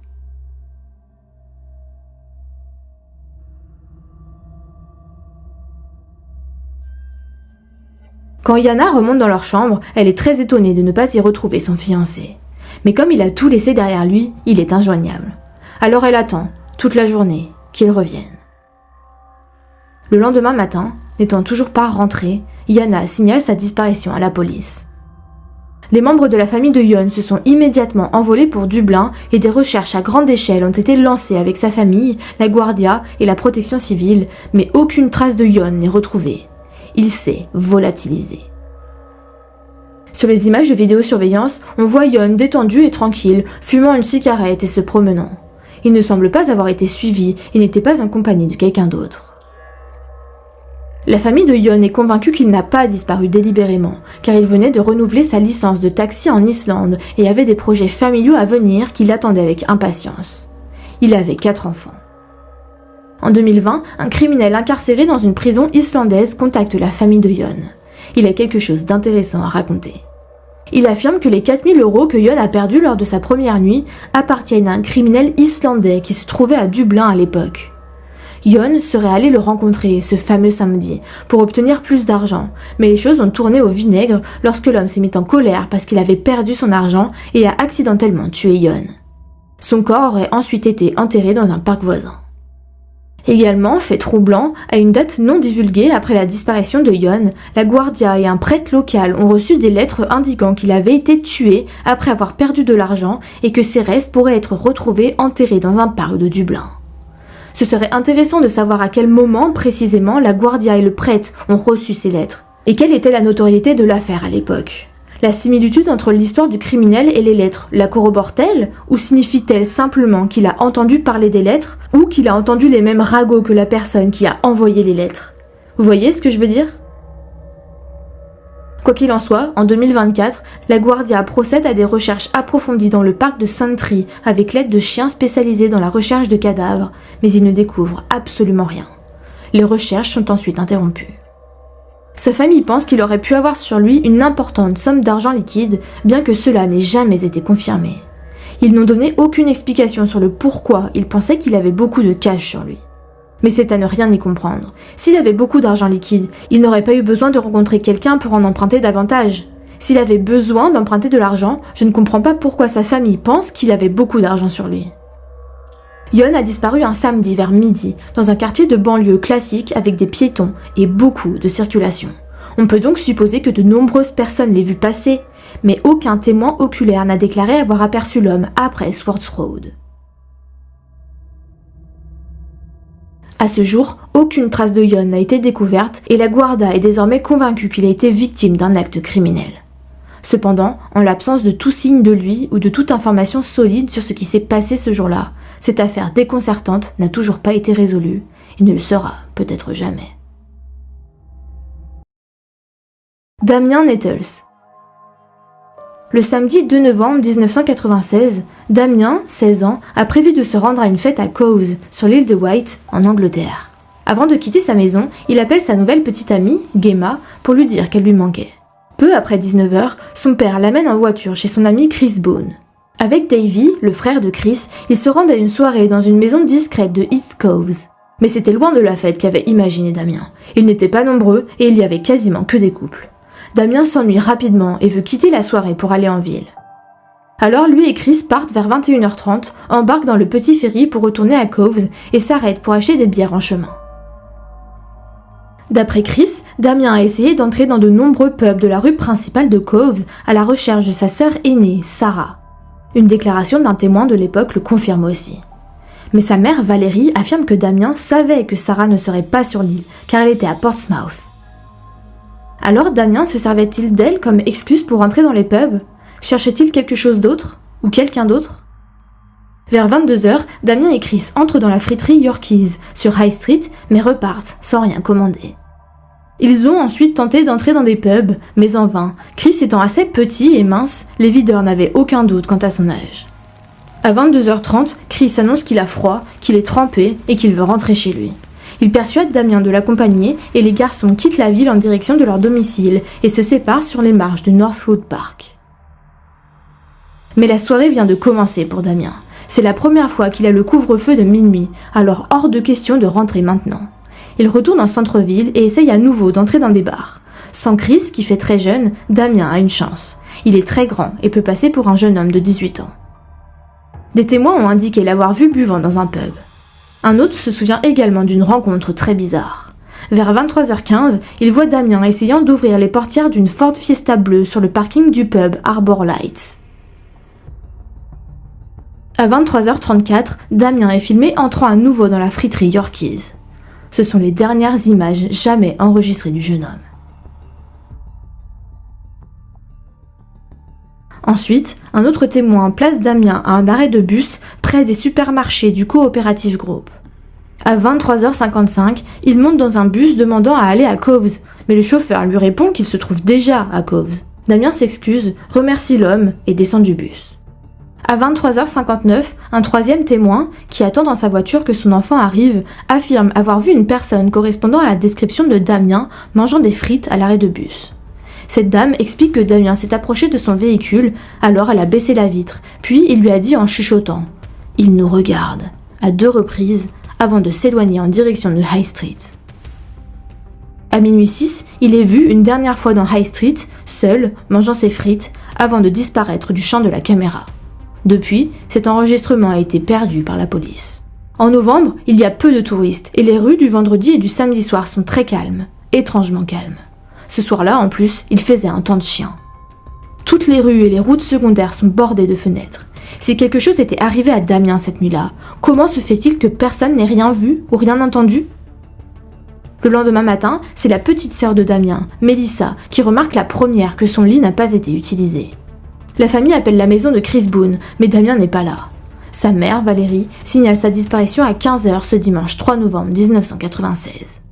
Quand Jana remonte dans leur chambre, elle est très étonnée de ne pas y retrouver son fiancé. Mais comme il a tout laissé derrière lui, il est injoignable. Alors elle attend, toute la journée, qu'il revienne. Le lendemain matin, n'étant toujours pas rentré, Jana signale sa disparition à la police. Les membres de la famille de Jon se sont immédiatement envolés pour Dublin et des recherches à grande échelle ont été lancées avec sa famille, la Guardia et la protection civile, mais aucune trace de Jon n'est retrouvée. Il s'est volatilisé. Sur les images de vidéosurveillance, on voit Jon détendu et tranquille, fumant une cigarette et se promenant. Il ne semble pas avoir été suivi et n'était pas en compagnie de quelqu'un d'autre. La famille de Jon est convaincue qu'il n'a pas disparu délibérément, car il venait de renouveler sa licence de taxi en Islande et avait des projets familiaux à venir qui l'attendaient avec impatience. Il avait 4 enfants. En 2020, un criminel incarcéré dans une prison islandaise contacte la famille de Jon. Il a quelque chose d'intéressant à raconter. Il affirme que les 4 000 € que Jon a perdus lors de sa première nuit appartiennent à un criminel islandais qui se trouvait à Dublin à l'époque. Jon serait allé le rencontrer ce fameux samedi pour obtenir plus d'argent, mais les choses ont tourné au vinaigre lorsque l'homme s'est mis en colère parce qu'il avait perdu son argent et a accidentellement tué Jon. Son corps aurait ensuite été enterré dans un parc voisin. Également, fait troublant, à une date non divulguée après la disparition de Jon, la Guardia et un prêtre local ont reçu des lettres indiquant qu'il avait été tué après avoir perdu de l'argent et que ses restes pourraient être retrouvés enterrés dans un parc de Dublin. Ce serait intéressant de savoir à quel moment précisément la Guardia et le prêtre ont reçu ces lettres, et quelle était la notoriété de l'affaire à l'époque. La similitude entre l'histoire du criminel et les lettres, la corrobore-t-elle ou signifie-t-elle simplement qu'il a entendu parler des lettres ou qu'il a entendu les mêmes ragots que la personne qui a envoyé les lettres? Vous voyez ce que je veux dire? Quoi qu'il en soit, en 2024, la Guardia procède à des recherches approfondies dans le parc de Santry avec l'aide de chiens spécialisés dans la recherche de cadavres, mais ils ne découvrent absolument rien. Les recherches sont ensuite interrompues. Sa famille pense qu'il aurait pu avoir sur lui une importante somme d'argent liquide, bien que cela n'ait jamais été confirmé. Ils n'ont donné aucune explication sur le pourquoi ils pensaient qu'il avait beaucoup de cash sur lui. Mais c'est à ne rien y comprendre. S'il avait beaucoup d'argent liquide, il n'aurait pas eu besoin de rencontrer quelqu'un pour en emprunter davantage. S'il avait besoin d'emprunter de l'argent, je ne comprends pas pourquoi sa famille pense qu'il avait beaucoup d'argent sur lui. Jon a disparu un samedi vers midi, dans un quartier de banlieue classique avec des piétons et beaucoup de circulation. On peut donc supposer que de nombreuses personnes l'aient vu passer, mais aucun témoin oculaire n'a déclaré avoir aperçu l'homme après Swords Road. À ce jour, aucune trace de Jon n'a été découverte et la Guardia est désormais convaincue qu'il a été victime d'un acte criminel. Cependant, en l'absence de tout signe de lui ou de toute information solide sur ce qui s'est passé ce jour-là, cette affaire déconcertante n'a toujours pas été résolue et ne le sera peut-être jamais. Damien Nettles. Le samedi 2 novembre 1996, Damien, 16 ans, a prévu de se rendre à une fête à Cowes, sur l'île de Wight, en Angleterre. Avant de quitter sa maison, il appelle sa nouvelle petite amie, Gemma, pour lui dire qu'elle lui manquait. Peu après 19h, son père l'amène en voiture chez son ami Chris Boone. Avec Davy, le frère de Chris, ils se rendent à une soirée dans une maison discrète de East Cowes. Mais c'était loin de la fête qu'avait imaginé Damien. Ils n'étaient pas nombreux et il y avait quasiment que des couples. Damien s'ennuie rapidement et veut quitter la soirée pour aller en ville. Alors lui et Chris partent vers 21h30, embarquent dans le petit ferry pour retourner à Cowes et s'arrêtent pour acheter des bières en chemin. D'après Chris, Damien a essayé d'entrer dans de nombreux pubs de la rue principale de Cowes à la recherche de sa sœur aînée, Sarah. Une déclaration d'un témoin de l'époque le confirme aussi. Mais sa mère, Valérie, affirme que Damien savait que Sarah ne serait pas sur l'île, car elle était à Portsmouth. Alors Damien se servait-il d'elle comme excuse pour entrer dans les pubs? Cherchait-il quelque chose d'autre? Ou quelqu'un d'autre? Vers 22h, Damien et Chris entrent dans la friterie Yorkies, sur High Street, mais repartent, sans rien commander. Ils ont ensuite tenté d'entrer dans des pubs, mais en vain. Chris étant assez petit et mince, les videurs n'avaient aucun doute quant à son âge. À 22h30, Chris annonce qu'il a froid, qu'il est trempé et qu'il veut rentrer chez lui. Il persuade Damien de l'accompagner et les garçons quittent la ville en direction de leur domicile et se séparent sur les marches du Northwood Park. Mais la soirée vient de commencer pour Damien. C'est la première fois qu'il a le couvre-feu de minuit, alors hors de question de rentrer maintenant. Il retourne en centre-ville et essaye à nouveau d'entrer dans des bars. Sans Chris, qui fait très jeune, Damien a une chance. Il est très grand et peut passer pour un jeune homme de 18 ans. Des témoins ont indiqué l'avoir vu buvant dans un pub. Un autre se souvient également d'une rencontre très bizarre. Vers 23h15, il voit Damien essayant d'ouvrir les portières d'une Ford Fiesta bleue sur le parking du pub Arbor Lights. À 23h34, Damien est filmé entrant à nouveau dans la friterie Yorkies. Ce sont les dernières images jamais enregistrées du jeune homme. Ensuite, un autre témoin place Damien à un arrêt de bus près des supermarchés du Cooperative Group. À 23h55, il monte dans un bus demandant à aller à Cowes, mais le chauffeur lui répond qu'il se trouve déjà à Cowes. Damien s'excuse, remercie l'homme et descend du bus. À 23h59, un troisième témoin, qui attend dans sa voiture que son enfant arrive, affirme avoir vu une personne correspondant à la description de Damien mangeant des frites à l'arrêt de bus. Cette dame explique que Damien s'est approché de son véhicule, alors elle a baissé la vitre, puis il lui a dit en chuchotant « Il nous regarde » à 2 reprises avant de s'éloigner en direction de High Street. À minuit 6, il est vu une dernière fois dans High Street, seul, mangeant ses frites, avant de disparaître du champ de la caméra. Depuis, cet enregistrement a été perdu par la police. En novembre, il y a peu de touristes et les rues du vendredi et du samedi soir sont très calmes, étrangement calmes. Ce soir-là, en plus, il faisait un temps de chien. Toutes les rues et les routes secondaires sont bordées de fenêtres. Si quelque chose était arrivé à Damien cette nuit-là, comment se fait-il que personne n'ait rien vu ou rien entendu? Le lendemain matin, c'est la petite sœur de Damien, Melissa, qui remarque la première que son lit n'a pas été utilisé. La famille appelle la maison de Chris Boone, mais Damien n'est pas là. Sa mère, Valérie, signale sa disparition à 15h ce dimanche 3 novembre 1996.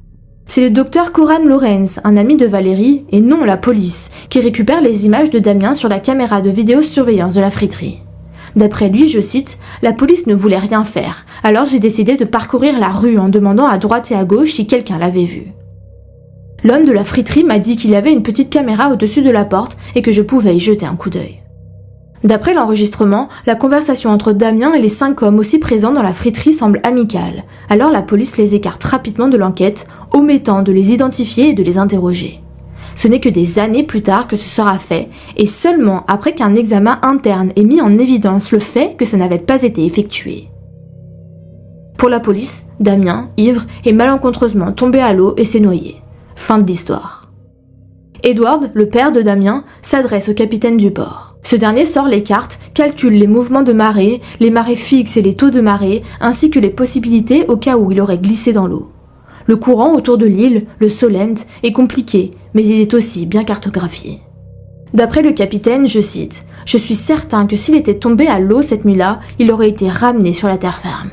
C'est le docteur Coran Lawrence, un ami de Valérie, et non la police, qui récupère les images de Damien sur la caméra de vidéosurveillance de la friterie. D'après lui, je cite, « La police ne voulait rien faire, alors j'ai décidé de parcourir la rue en demandant à droite et à gauche si quelqu'un l'avait vu. L'homme de la friterie m'a dit qu'il y avait une petite caméra au-dessus de la porte et que je pouvais y jeter un coup d'œil. » D'après l'enregistrement, la conversation entre Damien et les 5 hommes aussi présents dans la friterie semble amicale, alors la police les écarte rapidement de l'enquête, omettant de les identifier et de les interroger. Ce n'est que des années plus tard que ce sera fait, et seulement après qu'un examen interne ait mis en évidence le fait que ça n'avait pas été effectué. Pour la police, Damien, ivre, est malencontreusement tombé à l'eau et s'est noyé. Fin de l'histoire. Edward, le père de Damien, s'adresse au capitaine du port. Ce dernier sort les cartes, calcule les mouvements de marée, les marées fixes et les taux de marée, ainsi que les possibilités au cas où il aurait glissé dans l'eau. Le courant autour de l'île, le Solent, est compliqué, mais il est aussi bien cartographié. D'après le capitaine, je cite, « Je suis certain que s'il était tombé à l'eau cette nuit-là, il aurait été ramené sur la terre ferme.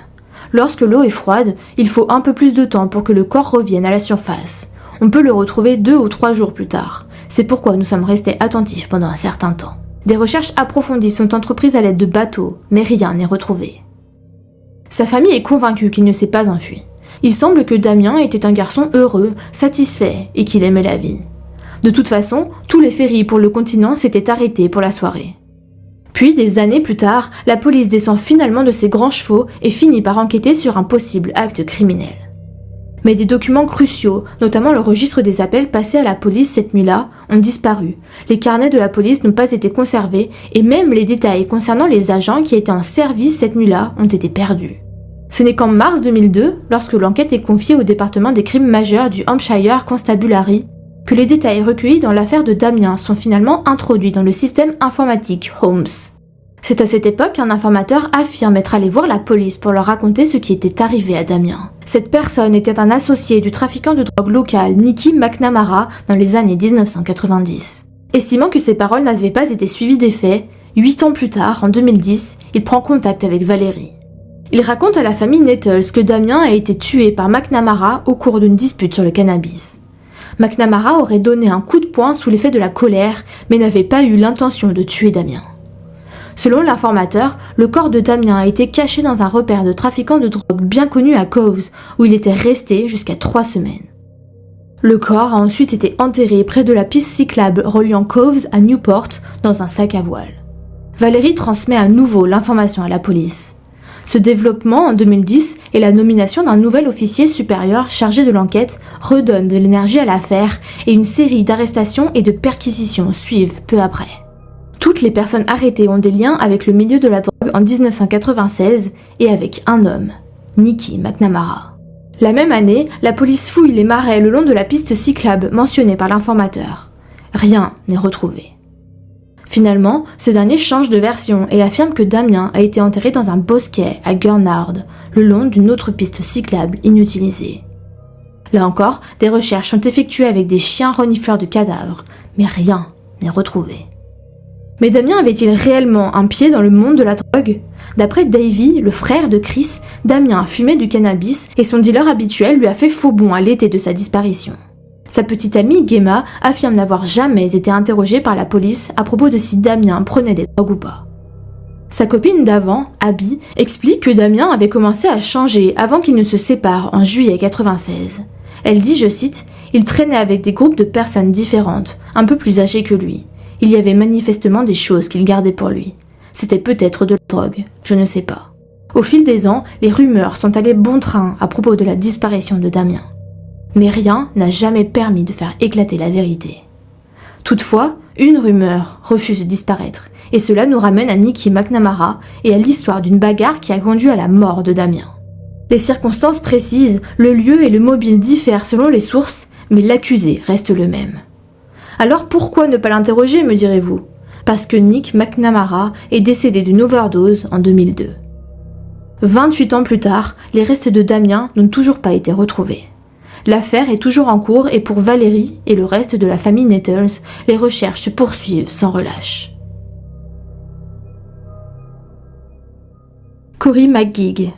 Lorsque l'eau est froide, il faut un peu plus de temps pour que le corps revienne à la surface. On peut le retrouver 2 ou 3 jours plus tard. C'est pourquoi nous sommes restés attentifs pendant un certain temps. » Des recherches approfondies sont entreprises à l'aide de bateaux, mais rien n'est retrouvé. Sa famille est convaincue qu'il ne s'est pas enfui. Il semble que Damien était un garçon heureux, satisfait et qu'il aimait la vie. De toute façon, tous les ferries pour le continent s'étaient arrêtés pour la soirée. Puis, des années plus tard, la police descend finalement de ses grands chevaux et finit par enquêter sur un possible acte criminel. Mais des documents cruciaux, notamment le registre des appels passés à la police cette nuit-là, ont disparu. Les carnets de la police n'ont pas été conservés et même les détails concernant les agents qui étaient en service cette nuit-là ont été perdus. Ce n'est qu'en mars 2002, lorsque l'enquête est confiée au département des crimes majeurs du Hampshire Constabulary, que les détails recueillis dans l'affaire de Damien sont finalement introduits dans le système informatique Holmes. C'est à cette époque qu'un informateur affirme être allé voir la police pour leur raconter ce qui était arrivé à Damien. Cette personne était un associé du trafiquant de drogue local Nicky McNamara dans les années 1990. Estimant que ses paroles n'avaient pas été suivies des faits, 8 ans plus tard, en 2010, il prend contact avec Valérie. Il raconte à la famille Nettles que Damien a été tué par McNamara au cours d'une dispute sur le cannabis. McNamara aurait donné un coup de poing sous l'effet de la colère, mais n'avait pas eu l'intention de tuer Damien. Selon l'informateur, le corps de Damien a été caché dans un repère de trafiquants de drogue bien connu à Coves, où il était resté jusqu'à 3 semaines. Le corps a ensuite été enterré près de la piste cyclable reliant Coves à Newport dans un sac à voile. Valérie transmet à nouveau l'information à la police. Ce développement en 2010 et la nomination d'un nouvel officier supérieur chargé de l'enquête redonnent de l'énergie à l'affaire et une série d'arrestations et de perquisitions suivent peu après. Toutes les personnes arrêtées ont des liens avec le milieu de la drogue en 1996 et avec un homme, Nicky McNamara. La même année, la police fouille les marais le long de la piste cyclable mentionnée par l'informateur. Rien n'est retrouvé. Finalement, ce dernier change de version et affirme que Damien a été enterré dans un bosquet à Gurnard, le long d'une autre piste cyclable inutilisée. Là encore, des recherches sont effectuées avec des chiens renifleurs de cadavres, mais rien n'est retrouvé. Mais Damien avait-il réellement un pied dans le monde de la drogue ? D'après Davey, le frère de Chris, Damien fumait du cannabis et son dealer habituel lui a fait faux bond à l'été de sa disparition. Sa petite amie Gemma affirme n'avoir jamais été interrogée par la police à propos de si Damien prenait des drogues ou pas. Sa copine d'avant, Abby, explique que Damien avait commencé à changer avant qu'il ne se sépare en juillet 96. Elle dit, je cite, « Il traînait avec des groupes de personnes différentes, un peu plus âgées que lui. Il y avait manifestement des choses qu'il gardait pour lui. C'était peut-être de la drogue, je ne sais pas. » Au fil des ans, les rumeurs sont allées bon train à propos de la disparition de Damien. Mais rien n'a jamais permis de faire éclater la vérité. Toutefois, une rumeur refuse de disparaître, et cela nous ramène à Nicky McNamara et à l'histoire d'une bagarre qui a conduit à la mort de Damien. Les circonstances précises, le lieu et le mobile diffèrent selon les sources, mais l'accusé reste le même. Alors pourquoi ne pas l'interroger, me direz-vous ? Parce que Nick McNamara est décédé d'une overdose en 2002. 28 ans plus tard, les restes de Damien n'ont toujours pas été retrouvés. L'affaire est toujours en cours et pour Valérie et le reste de la famille Nettles, les recherches se poursuivent sans relâche. Cory McGeegy.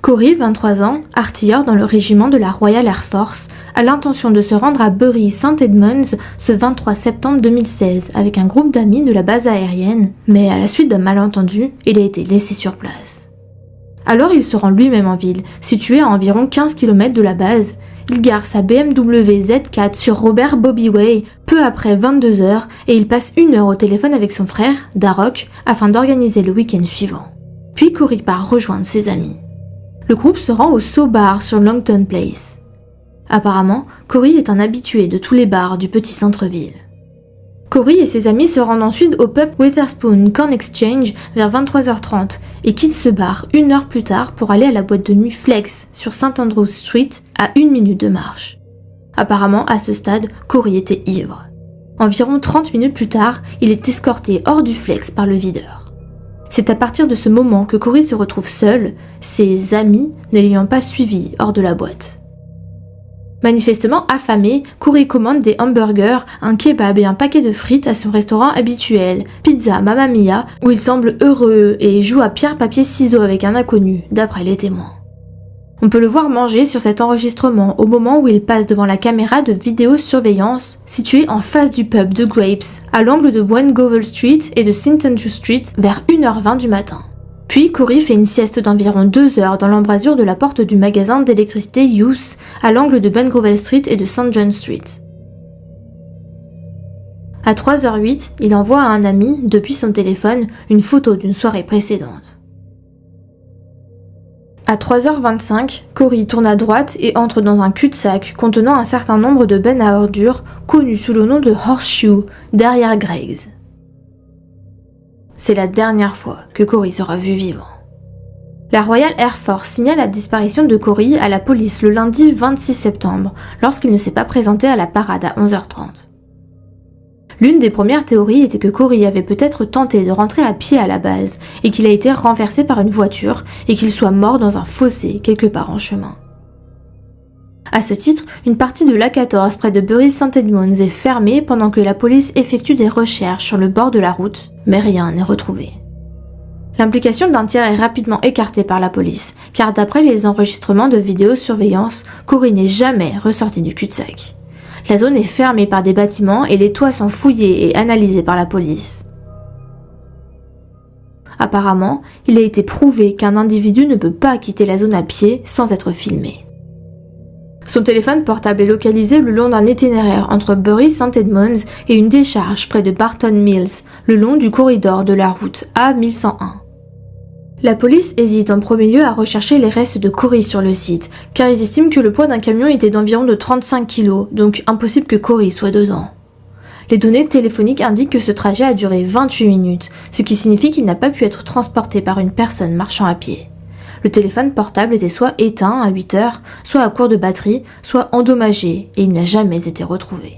Cory, 23 ans, artilleur dans le régiment de la Royal Air Force, a l'intention de se rendre à Bury St. Edmunds ce 23 septembre 2016 avec un groupe d'amis de la base aérienne, mais à la suite d'un malentendu, il a été laissé sur place. Alors il se rend lui-même en ville, située à environ 15 km de la base. Il gare sa BMW Z4 sur Robert Bobby Way peu après 22h et il passe 1 heure au téléphone avec son frère, Darok, afin d'organiser le week-end suivant. Puis Cory part rejoindre ses amis. Le groupe se rend au So Bar sur Longton Place. Apparemment, Cory est un habitué de tous les bars du petit centre-ville. Cory et ses amis se rendent ensuite au pub Witherspoon Corn Exchange vers 23h30 et quittent ce bar 1 heure plus tard pour aller à la boîte de nuit Flex sur St. Andrews Street à 1 minute de marche. Apparemment, à ce stade, Cory était ivre. Environ 30 minutes plus tard, il est escorté hors du Flex par le videur. C'est à partir de ce moment que Cory se retrouve seul, ses amis ne l'ayant pas suivi hors de la boîte. Manifestement affamé, Cory commande des hamburgers, un kebab et un paquet de frites à son restaurant habituel, Pizza Mamma Mia, où il semble heureux et joue à pierre-papier-ciseaux avec un inconnu, d'après les témoins. On peut le voir manger sur cet enregistrement au moment où il passe devant la caméra de vidéosurveillance située en face du pub The Grapes, à l'angle de Wengovel Street et de St. Andrew Street vers 1h20 du matin. Puis Corey fait une sieste d'environ 2 heures dans l'embrasure de la porte du magasin d'électricité Hughes à l'angle de Bengrove Street et de St. John Street. À 3h08, il envoie à un ami, depuis son téléphone, une photo d'une soirée précédente. À 3h25, Corey tourne à droite et entre dans un cul-de-sac contenant un certain nombre de bennes à ordures connus sous le nom de Horseshoe, derrière Greg's. C'est la dernière fois que Corey sera vu vivant. La Royal Air Force signale la disparition de Corey à la police le lundi 26 septembre, lorsqu'il ne s'est pas présenté à la parade à 11h30. L'une des premières théories était que Corey avait peut-être tenté de rentrer à pied à la base et qu'il a été renversé par une voiture et qu'il soit mort dans un fossé quelque part en chemin. À ce titre, une partie de l'A14 près de Bury St. Edmunds est fermée pendant que la police effectue des recherches sur le bord de la route, mais rien n'est retrouvé. L'implication d'un tiers est rapidement écartée par la police, car d'après les enregistrements de vidéosurveillance, Corey n'est jamais ressorti du cul-de-sac. La zone est fermée par des bâtiments et les toits sont fouillés et analysés par la police. Apparemment, il a été prouvé qu'un individu ne peut pas quitter la zone à pied sans être filmé. Son téléphone portable est localisé le long d'un itinéraire entre Bury St. Edmunds et une décharge près de Barton Mills, le long du corridor de la route A1101. La police hésite en premier lieu à rechercher les restes de Corey sur le site, car ils estiment que le poids d'un camion était d'environ de 35 kg, donc impossible que Corey soit dedans. Les données téléphoniques indiquent que ce trajet a duré 28 minutes, ce qui signifie qu'il n'a pas pu être transporté par une personne marchant à pied. Le téléphone portable était soit éteint à 8 heures, soit à court de batterie, soit endommagé, et il n'a jamais été retrouvé.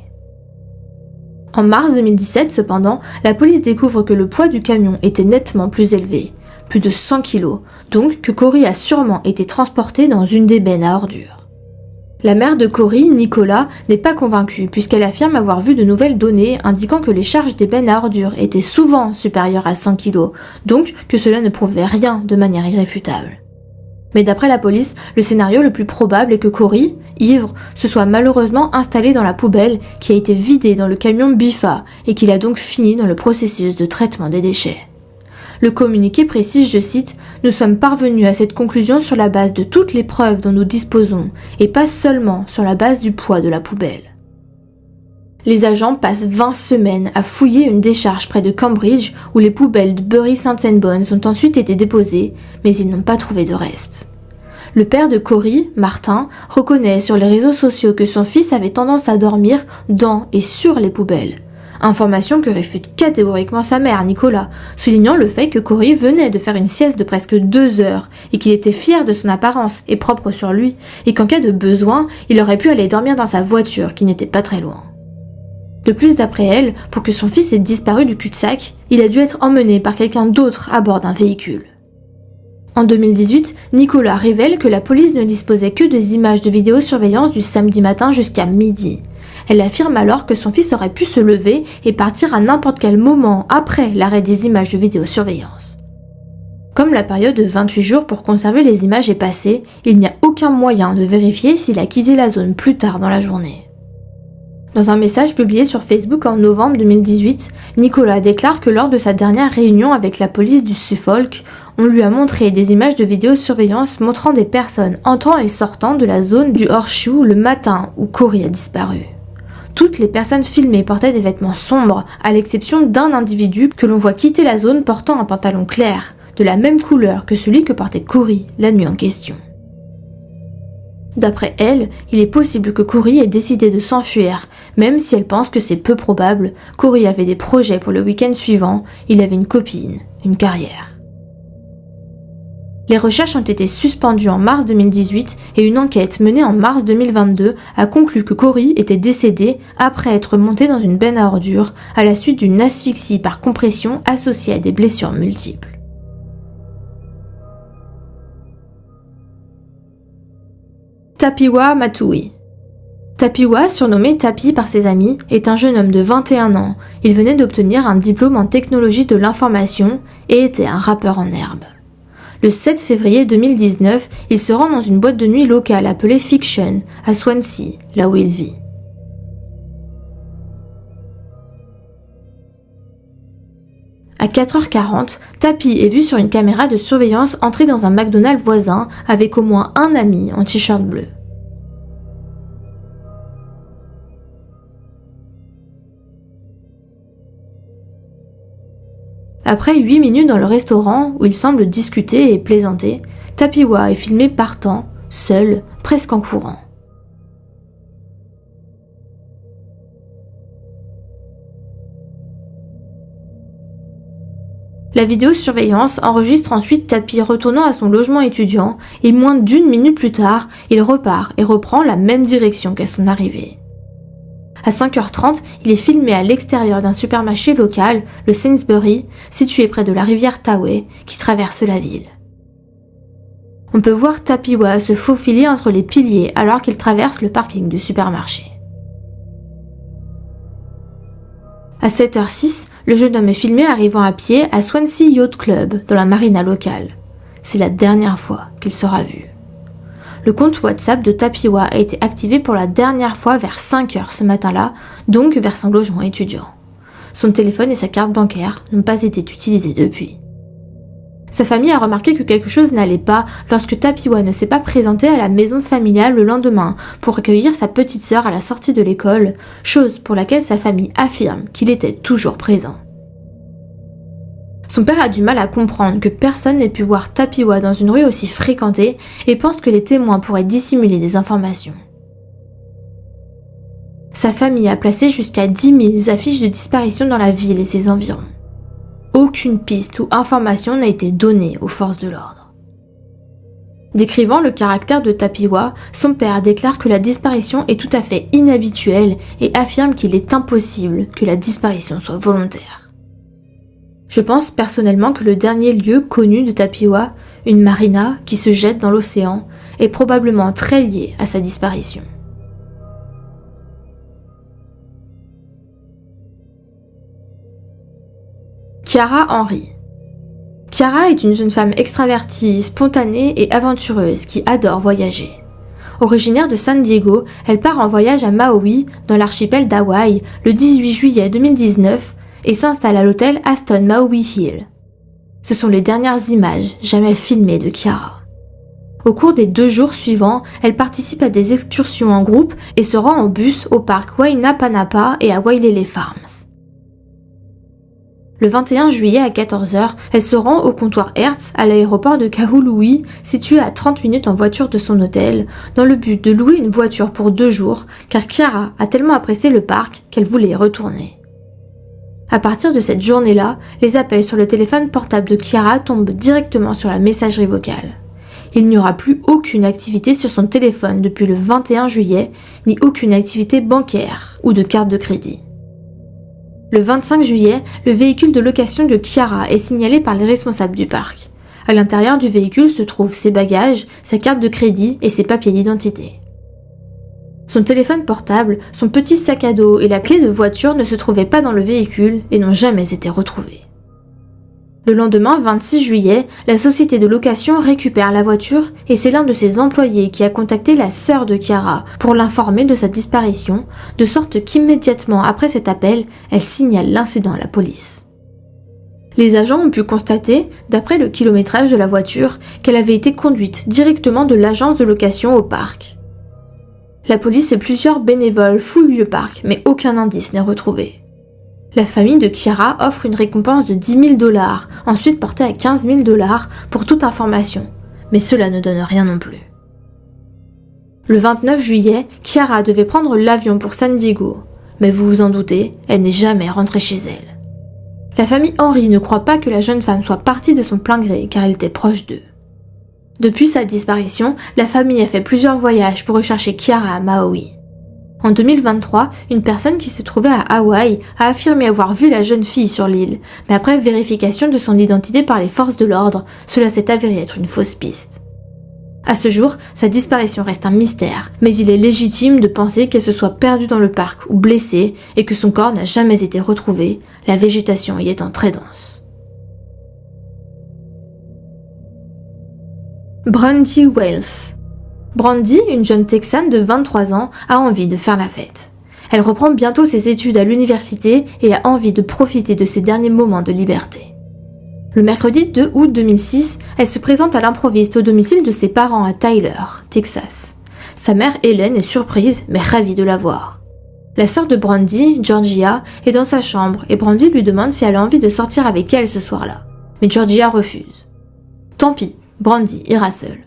En mars 2017, cependant, la police découvre que le poids du camion était nettement plus élevé. Plus de 100 kg, donc que Corey a sûrement été transporté dans une des bennes à ordures. La mère de Corey, Nicola, n'est pas convaincue puisqu'elle affirme avoir vu de nouvelles données indiquant que les charges des bennes à ordures étaient souvent supérieures à 100 kg, donc que cela ne prouvait rien de manière irréfutable. Mais d'après la police, le scénario le plus probable est que Corey, ivre, se soit malheureusement installé dans la poubelle qui a été vidée dans le camion Biffa et qu'il a donc fini dans le processus de traitement des déchets. Le communiqué précise, je cite, « Nous sommes parvenus à cette conclusion sur la base de toutes les preuves dont nous disposons et pas seulement sur la base du poids de la poubelle. » Les agents passent 20 semaines à fouiller une décharge près de Cambridge où les poubelles de Bury St. Edmunds ont ensuite été déposées, mais ils n'ont pas trouvé de reste. Le père de Corey, Martin, reconnaît sur les réseaux sociaux que son fils avait tendance à dormir dans et sur les poubelles. Information que réfute catégoriquement sa mère, Nicola, soulignant le fait que Corey venait de faire une sieste de presque 2 heures et qu'il était fier de son apparence et propre sur lui, et qu'en cas de besoin, il aurait pu aller dormir dans sa voiture qui n'était pas très loin. De plus, d'après elle, pour que son fils ait disparu du cul-de-sac, il a dû être emmené par quelqu'un d'autre à bord d'un véhicule. En 2018, Nicola révèle que la police ne disposait que des images de vidéosurveillance du samedi matin jusqu'à midi. Elle affirme alors que son fils aurait pu se lever et partir à n'importe quel moment après l'arrêt des images de vidéosurveillance. Comme la période de 28 jours pour conserver les images est passée, il n'y a aucun moyen de vérifier s'il a quitté la zone plus tard dans la journée. Dans un message publié sur Facebook en novembre 2018, Nicola déclare que lors de sa dernière réunion avec la police du Suffolk, on lui a montré des images de vidéosurveillance montrant des personnes entrant et sortant de la zone du Horseshoe le matin où Corey a disparu. Toutes les personnes filmées portaient des vêtements sombres, à l'exception d'un individu que l'on voit quitter la zone portant un pantalon clair, de la même couleur que celui que portait Corey la nuit en question. D'après elle, il est possible que Corey ait décidé de s'enfuir, même si elle pense que c'est peu probable. Corey avait des projets pour le week-end suivant, il avait une copine, une carrière. Les recherches ont été suspendues en mars 2018 et une enquête menée en mars 2022 a conclu que Corey était décédé après être monté dans une benne à ordures à la suite d'une asphyxie par compression associée à des blessures multiples. Tapiwa Matui. Tapiwa, surnommé Tapi par ses amis, est un jeune homme de 21 ans. Il venait d'obtenir un diplôme en technologie de l'information et était un rappeur en herbe. Le 7 février 2019, il se rend dans une boîte de nuit locale appelée Fiction, à Swansea, là où il vit. À 4h40, Tappy est vu sur une caméra de surveillance entrer dans un McDonald's voisin avec au moins un ami en t-shirt bleu. Après 8 minutes dans le restaurant où il semble discuter et plaisanter, Tapiwa est filmé partant, seul, presque en courant. La vidéosurveillance enregistre ensuite Tappy retournant à son logement étudiant et moins d'1 minute plus tard, il repart et reprend la même direction qu'à son arrivée. À 5h30, il est filmé à l'extérieur d'un supermarché local, le Sainsbury, situé près de la rivière Tawey, qui traverse la ville. On peut voir Tapiwa se faufiler entre les piliers alors qu'il traverse le parking du supermarché. À 7h06, le jeune homme est filmé arrivant à pied à Swansea Yacht Club, dans la marina locale. C'est la dernière fois qu'il sera vu. Le compte WhatsApp de Tapiwa a été activé pour la dernière fois vers 5h ce matin-là, donc vers son logement étudiant. Son téléphone et sa carte bancaire n'ont pas été utilisés depuis. Sa famille a remarqué que quelque chose n'allait pas lorsque Tapiwa ne s'est pas présenté à la maison familiale le lendemain pour accueillir sa petite sœur à la sortie de l'école, chose pour laquelle sa famille affirme qu'il était toujours présent. Son père a du mal à comprendre que personne n'ait pu voir Tapiwa dans une rue aussi fréquentée et pense que les témoins pourraient dissimuler des informations. Sa famille a placé jusqu'à 10 000 affiches de disparition dans la ville et ses environs. Aucune piste ou information n'a été donnée aux forces de l'ordre. Décrivant le caractère de Tapiwa, son père déclare que la disparition est tout à fait inhabituelle et affirme qu'il est impossible que la disparition soit volontaire. Je pense personnellement que le dernier lieu connu de Tapiwa, une marina qui se jette dans l'océan, est probablement très lié à sa disparition. Chiara Henry. Chiara est une jeune femme extravertie, spontanée et aventureuse qui adore voyager. Originaire de San Diego, elle part en voyage à Maui, dans l'archipel d'Hawaï, le 18 juillet 2019 et s'installe à l'hôtel Aston Maui Hill. Ce sont les dernières images jamais filmées de Chiara. Au cours des 2 jours suivants, elle participe à des excursions en groupe et se rend en bus au parc Wainapanapa et à Wailele Farms. Le 21 juillet à 14h, elle se rend au comptoir Hertz à l'aéroport de Kahului, situé à 30 minutes en voiture de son hôtel, dans le but de louer une voiture pour 2 jours, car Chiara a tellement apprécié le parc qu'elle voulait y retourner. À partir de cette journée-là, les appels sur le téléphone portable de Chiara tombent directement sur la messagerie vocale. Il n'y aura plus aucune activité sur son téléphone depuis le 21 juillet, ni aucune activité bancaire ou de carte de crédit. Le 25 juillet, le véhicule de location de Chiara est signalé par les responsables du parc. À l'intérieur du véhicule se trouvent ses bagages, sa carte de crédit et ses papiers d'identité. Son téléphone portable, son petit sac à dos et la clé de voiture ne se trouvaient pas dans le véhicule et n'ont jamais été retrouvés. Le lendemain, 26 juillet, la société de location récupère la voiture et c'est l'un de ses employés qui a contacté la sœur de Chiara pour l'informer de sa disparition, de sorte qu'immédiatement après cet appel, elle signale l'incident à la police. Les agents ont pu constater, d'après le kilométrage de la voiture, qu'elle avait été conduite directement de l'agence de location au parc. La police et plusieurs bénévoles fouillent le parc, mais aucun indice n'est retrouvé. La famille de Chiara offre une récompense de $10 000, ensuite portée à $15 000 pour toute information, mais cela ne donne rien non plus. Le 29 juillet, Chiara devait prendre l'avion pour San Diego, mais vous vous en doutez, elle n'est jamais rentrée chez elle. La famille Henry ne croit pas que la jeune femme soit partie de son plein gré car elle était proche d'eux. Depuis sa disparition, la famille a fait plusieurs voyages pour rechercher Chiara à Maui. En 2023, une personne qui se trouvait à Hawaï a affirmé avoir vu la jeune fille sur l'île, mais après vérification de son identité par les forces de l'ordre, cela s'est avéré être une fausse piste. À ce jour, sa disparition reste un mystère, mais il est légitime de penser qu'elle se soit perdue dans le parc ou blessée et que son corps n'a jamais été retrouvé, la végétation y étant très dense. Brandy Wells. Brandy, une jeune Texane de 23 ans, a envie de faire la fête. Elle reprend bientôt ses études à l'université et a envie de profiter de ses derniers moments de liberté. Le mercredi 2 août 2006, elle se présente à l'improviste au domicile de ses parents à Tyler, Texas. Sa mère Hélène est surprise mais ravie de la voir. La sœur de Brandy, Georgia, est dans sa chambre et Brandy lui demande si elle a envie de sortir avec elle ce soir-là. Mais Georgia refuse. Tant pis, Brandy ira seule.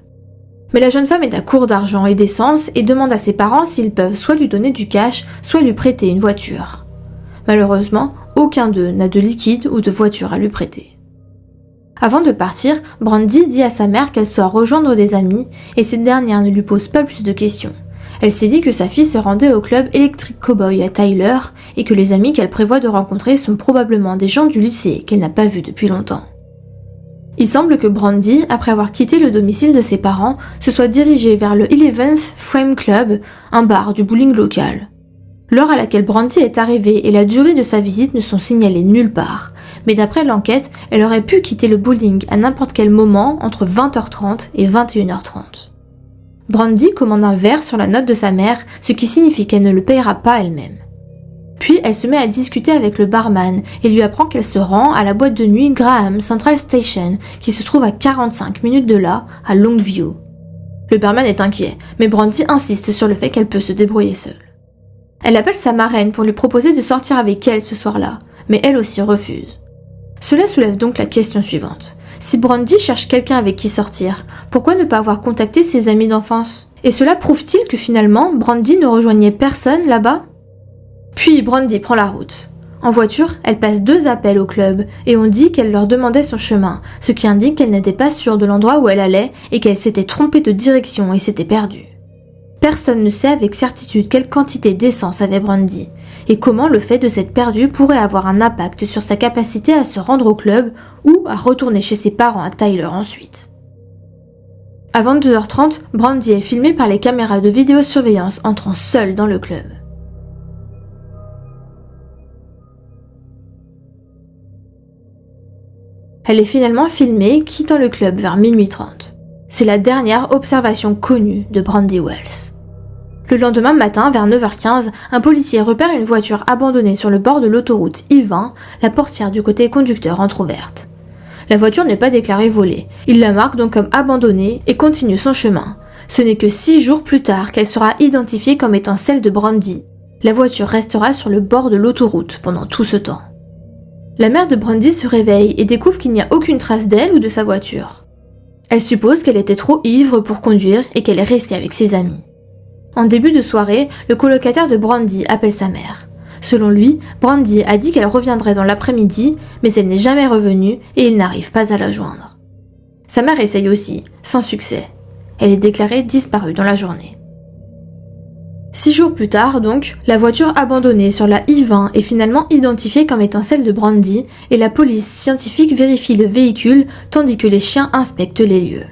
Mais la jeune femme est à court d'argent et d'essence et demande à ses parents s'ils peuvent soit lui donner du cash, soit lui prêter une voiture. Malheureusement, aucun d'eux n'a de liquide ou de voiture à lui prêter. Avant de partir, Brandy dit à sa mère qu'elle sort rejoindre des amis et cette dernière ne lui pose pas plus de questions. Elle s'est dit que sa fille se rendait au club Electric Cowboy à Tyler et que les amis qu'elle prévoit de rencontrer sont probablement des gens du lycée qu'elle n'a pas vus depuis longtemps. Il semble que Brandy, après avoir quitté le domicile de ses parents, se soit dirigée vers le 11th Frame Club, un bar du bowling local. L'heure à laquelle Brandy est arrivée et la durée de sa visite ne sont signalées nulle part, mais d'après l'enquête, elle aurait pu quitter le bowling à n'importe quel moment entre 20h30 et 21h30. Brandy commande un verre sur la note de sa mère, ce qui signifie qu'elle ne le payera pas elle-même. Puis elle se met à discuter avec le barman et lui apprend qu'elle se rend à la boîte de nuit Graham Central Station qui se trouve à 45 minutes de là, à Longview. Le barman est inquiet, mais Brandy insiste sur le fait qu'elle peut se débrouiller seule. Elle appelle sa marraine pour lui proposer de sortir avec elle ce soir-là, mais elle aussi refuse. Cela soulève donc la question suivante. Si Brandy cherche quelqu'un avec qui sortir, pourquoi ne pas avoir contacté ses amis d'enfance ? Et cela prouve-t-il que finalement, Brandy ne rejoignait personne là-bas ? Puis Brandy prend la route. En voiture, elle passe 2 appels au club et on dit qu'elle leur demandait son chemin, ce qui indique qu'elle n'était pas sûre de l'endroit où elle allait et qu'elle s'était trompée de direction et s'était perdue. Personne ne sait avec certitude quelle quantité d'essence avait Brandy et comment le fait de s'être perdue pourrait avoir un impact sur sa capacité à se rendre au club ou à retourner chez ses parents à Tyler ensuite. À 22h30, Brandy est filmée par les caméras de vidéosurveillance entrant seule dans le club. Elle est finalement filmée quittant le club vers minuit 30. C'est la dernière observation connue de Brandy Wells. Le lendemain matin, vers 9h15, un policier repère une voiture abandonnée sur le bord de l'autoroute I-20, la portière du côté conducteur entrouverte. La voiture n'est pas déclarée volée. Il la marque donc comme abandonnée et continue son chemin. Ce n'est que 6 jours plus tard qu'elle sera identifiée comme étant celle de Brandy. La voiture restera sur le bord de l'autoroute pendant tout ce temps. La mère de Brandy se réveille et découvre qu'il n'y a aucune trace d'elle ou de sa voiture. Elle suppose qu'elle était trop ivre pour conduire et qu'elle est restée avec ses amis. En début de soirée, le colocataire de Brandy appelle sa mère. Selon lui, Brandy a dit qu'elle reviendrait dans l'après-midi, mais elle n'est jamais revenue et il n'arrive pas à la joindre. Sa mère essaye aussi, sans succès. Elle est déclarée disparue dans la journée. 6 jours plus tard, donc, la voiture abandonnée sur la I-20 est finalement identifiée comme étant celle de Brandy et la police scientifique vérifie le véhicule tandis que les chiens inspectent les lieux.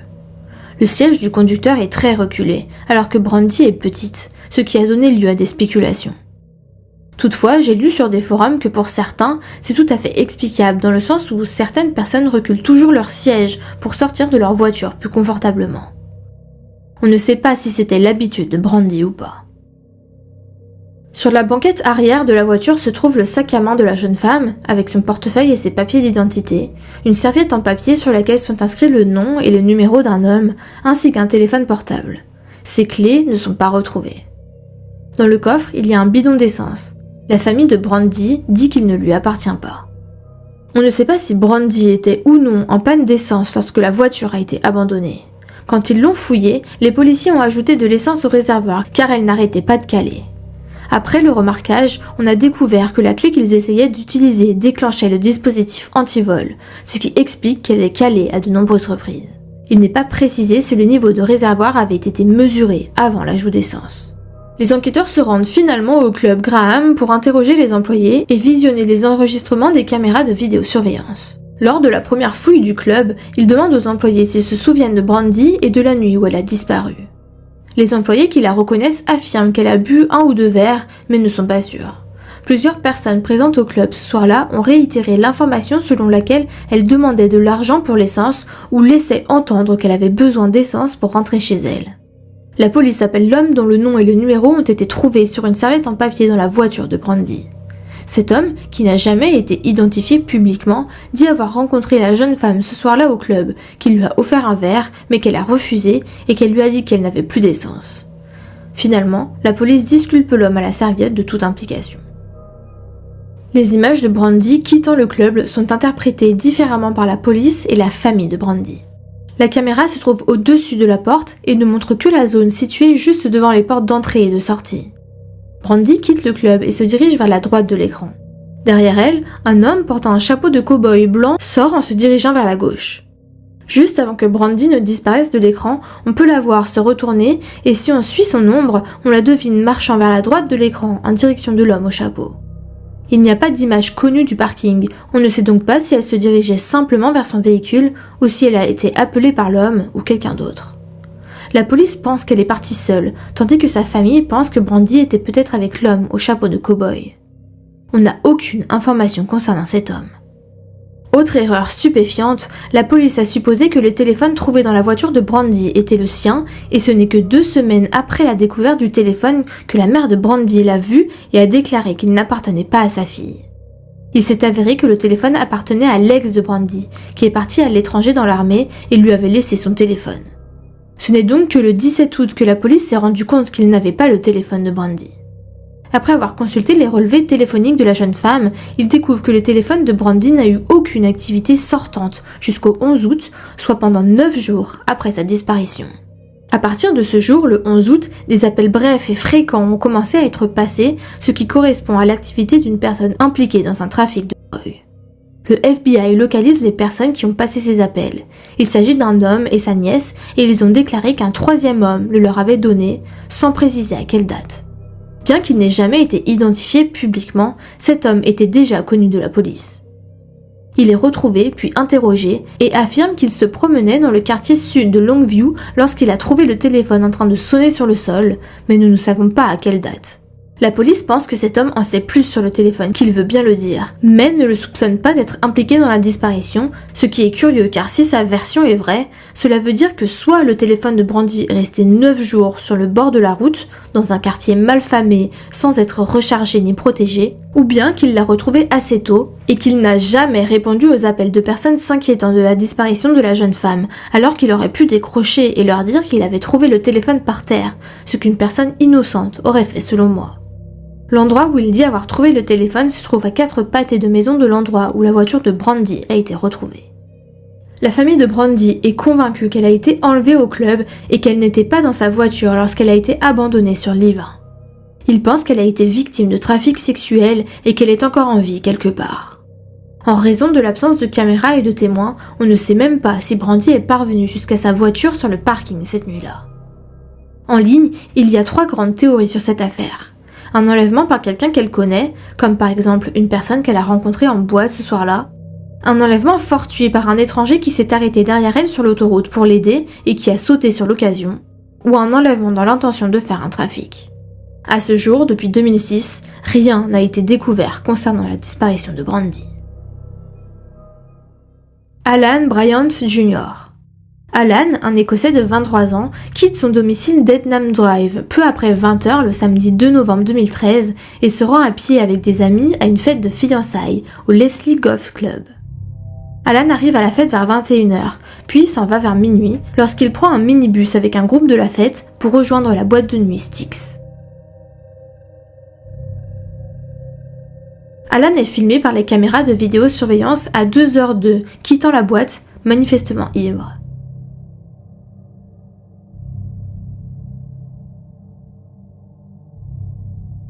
Le siège du conducteur est très reculé, alors que Brandy est petite, ce qui a donné lieu à des spéculations. Toutefois, j'ai lu sur des forums que pour certains, c'est tout à fait explicable dans le sens où certaines personnes reculent toujours leur siège pour sortir de leur voiture plus confortablement. On ne sait pas si c'était l'habitude de Brandy ou pas. Sur la banquette arrière de la voiture se trouve le sac à main de la jeune femme, avec son portefeuille et ses papiers d'identité, une serviette en papier sur laquelle sont inscrits le nom et le numéro d'un homme, ainsi qu'un téléphone portable. Ses clés ne sont pas retrouvées. Dans le coffre, il y a un bidon d'essence. La famille de Brandy dit qu'il ne lui appartient pas. On ne sait pas si Brandy était ou non en panne d'essence lorsque la voiture a été abandonnée. Quand ils l'ont fouillée, les policiers ont ajouté de l'essence au réservoir car elle n'arrêtait pas de caler. Après le remarquage, on a découvert que la clé qu'ils essayaient d'utiliser déclenchait le dispositif anti-vol, ce qui explique qu'elle est calée à de nombreuses reprises. Il n'est pas précisé si le niveau de réservoir avait été mesuré avant l'ajout d'essence. Les enquêteurs se rendent finalement au club Graham pour interroger les employés et visionner les enregistrements des caméras de vidéosurveillance. Lors de la première fouille du club, ils demandent aux employés s'ils se souviennent de Brandy et de la nuit où elle a disparu. Les employés qui la reconnaissent affirment qu'elle a bu 1 ou 2 verres, mais ne sont pas sûrs. Plusieurs personnes présentes au club ce soir-là ont réitéré l'information selon laquelle elle demandait de l'argent pour l'essence ou laissait entendre qu'elle avait besoin d'essence pour rentrer chez elle. La police appelle l'homme dont le nom et le numéro ont été trouvés sur une serviette en papier dans la voiture de Brandy. Cet homme, qui n'a jamais été identifié publiquement, dit avoir rencontré la jeune femme ce soir-là au club, qui lui a offert un verre, mais qu'elle a refusé et qu'elle lui a dit qu'elle n'avait plus d'essence. Finalement, la police disculpe l'homme à la serviette de toute implication. Les images de Brandy quittant le club sont interprétées différemment par la police et la famille de Brandy. La caméra se trouve au-dessus de la porte et ne montre que la zone située juste devant les portes d'entrée et de sortie. Brandy quitte le club et se dirige vers la droite de l'écran. Derrière elle, un homme portant un chapeau de cow-boy blanc sort en se dirigeant vers la gauche. Juste avant que Brandy ne disparaisse de l'écran, on peut la voir se retourner et si on suit son ombre, on la devine marchant vers la droite de l'écran en direction de l'homme au chapeau. Il n'y a pas d'image connue du parking, on ne sait donc pas si elle se dirigeait simplement vers son véhicule ou si elle a été appelée par l'homme ou quelqu'un d'autre. La police pense qu'elle est partie seule, tandis que sa famille pense que Brandy était peut-être avec l'homme au chapeau de cow-boy. On n'a aucune information concernant cet homme. Autre erreur stupéfiante, la police a supposé que le téléphone trouvé dans la voiture de Brandy était le sien et ce n'est que 2 semaines après la découverte du téléphone que la mère de Brandy l'a vu et a déclaré qu'il n'appartenait pas à sa fille. Il s'est avéré que le téléphone appartenait à l'ex de Brandy, qui est parti à l'étranger dans l'armée et lui avait laissé son téléphone. Ce n'est donc que le 17 août que la police s'est rendu compte qu'il n'avait pas le téléphone de Brandy. Après avoir consulté les relevés téléphoniques de la jeune femme, il découvre que le téléphone de Brandy n'a eu aucune activité sortante jusqu'au 11 août, soit pendant 9 jours après sa disparition. À partir de ce jour, le 11 août, des appels brefs et fréquents ont commencé à être passés, ce qui correspond à l'activité d'une personne impliquée dans un trafic de drogue. Le FBI localise les personnes qui ont passé ces appels. Il s'agit d'un homme et sa nièce et ils ont déclaré qu'un 3e homme le leur avait donné, sans préciser à quelle date. Bien qu'il n'ait jamais été identifié publiquement, cet homme était déjà connu de la police. Il est retrouvé puis interrogé et affirme qu'il se promenait dans le quartier sud de Longview lorsqu'il a trouvé le téléphone en train de sonner sur le sol, mais nous ne savons pas à quelle date. La police pense que cet homme en sait plus sur le téléphone qu'il veut bien le dire, mais ne le soupçonne pas d'être impliqué dans la disparition, ce qui est curieux car si sa version est vraie, cela veut dire que soit le téléphone de Brandy est resté 9 jours sur le bord de la route, dans un quartier malfamé, sans être rechargé ni protégé, ou bien qu'il l'a retrouvé assez tôt et qu'il n'a jamais répondu aux appels de personnes s'inquiétant de la disparition de la jeune femme, alors qu'il aurait pu décrocher et leur dire qu'il avait trouvé le téléphone par terre, ce qu'une personne innocente aurait fait selon moi. L'endroit où il dit avoir trouvé le téléphone se trouve à 4 pâtés de maison de l'endroit où la voiture de Brandy a été retrouvée. La famille de Brandy est convaincue qu'elle a été enlevée au club et qu'elle n'était pas dans sa voiture lorsqu'elle a été abandonnée sur l'I-20. Ils pensent qu'elle a été victime de trafic sexuel et qu'elle est encore en vie quelque part. En raison de l'absence de caméras et de témoins, on ne sait même pas si Brandy est parvenue jusqu'à sa voiture sur le parking cette nuit-là. En ligne, il y a 3 grandes théories sur cette affaire. Un enlèvement par quelqu'un qu'elle connaît, comme par exemple une personne qu'elle a rencontrée en boîte ce soir-là. Un enlèvement fortuit par un étranger qui s'est arrêté derrière elle sur l'autoroute pour l'aider et qui a sauté sur l'occasion. Ou un enlèvement dans l'intention de faire un trafic. À ce jour, depuis 2006, rien n'a été découvert concernant la disparition de Brandy. Alan Bryant Jr. Alan, un Écossais de 23 ans, quitte son domicile d'Etnam Drive peu après 20h le samedi 2 novembre 2013 et se rend à pied avec des amis à une fête de fiançailles au Leslie Golf Club. Alan arrive à la fête vers 21h, puis s'en va vers minuit lorsqu'il prend un minibus avec un groupe de la fête pour rejoindre la boîte de nuit Styx. Alan est filmé par les caméras de vidéosurveillance à 2h02, quittant la boîte, manifestement ivre.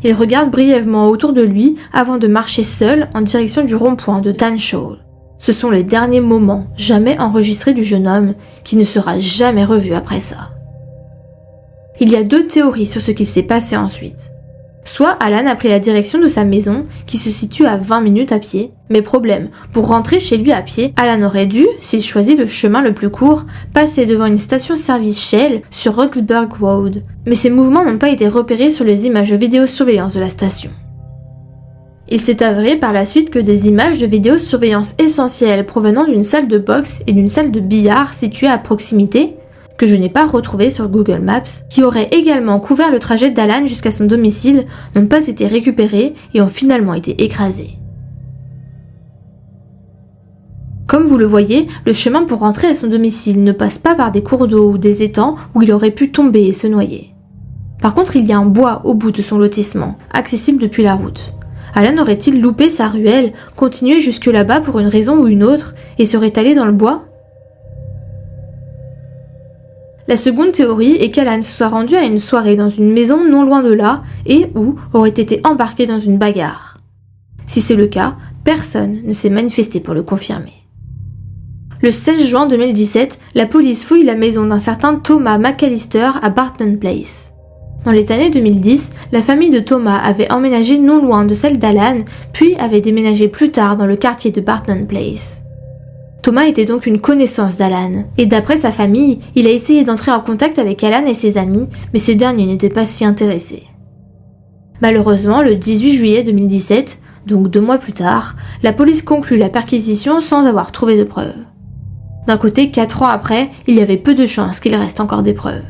Il regarde brièvement autour de lui avant de marcher seul en direction du rond-point de Tan Shaw. Ce sont les derniers moments jamais enregistrés du jeune homme qui ne sera jamais revu après ça. Il y a 2 théories sur ce qui s'est passé ensuite. Soit Alan a pris la direction de sa maison, qui se situe à 20 minutes à pied, mais problème, pour rentrer chez lui à pied, Alan aurait dû, s'il choisit le chemin le plus court, passer devant une station-service Shell sur Roxburgh Road, mais ces mouvements n'ont pas été repérés sur les images de vidéosurveillance de la station. Il s'est avéré par la suite que des images de vidéosurveillance essentielles provenant d'une salle de boxe et d'une salle de billard située à proximité, que je n'ai pas retrouvées sur Google Maps, qui auraient également couvert le trajet d'Alan jusqu'à son domicile, n'ont pas été récupérées et ont finalement été écrasées. Comme vous le voyez, le chemin pour rentrer à son domicile ne passe pas par des cours d'eau ou des étangs où il aurait pu tomber et se noyer. Par contre, il y a un bois au bout de son lotissement, accessible depuis la route. Alan aurait-il loupé sa ruelle, continué jusque là-bas pour une raison ou une autre, et serait allé dans le bois ? La seconde théorie est qu'Alan se soit rendu à une soirée dans une maison non loin de là et ou aurait été embarqué dans une bagarre. Si c'est le cas, personne ne s'est manifesté pour le confirmer. Le 16 juin 2017, la police fouille la maison d'un certain Thomas McAllister à Barton Place. Dans les années 2010, la famille de Thomas avait emménagé non loin de celle d'Alan, puis avait déménagé plus tard dans le quartier de Barton Place. Thomas était donc une connaissance d'Alan, et d'après sa famille, il a essayé d'entrer en contact avec Alan et ses amis, mais ces derniers n'étaient pas si intéressés. Malheureusement, le 18 juillet 2017, donc 2 mois plus tard, la police conclut la perquisition sans avoir trouvé de preuves. D'un côté, 4 ans après, il y avait peu de chances qu'il reste encore des preuves.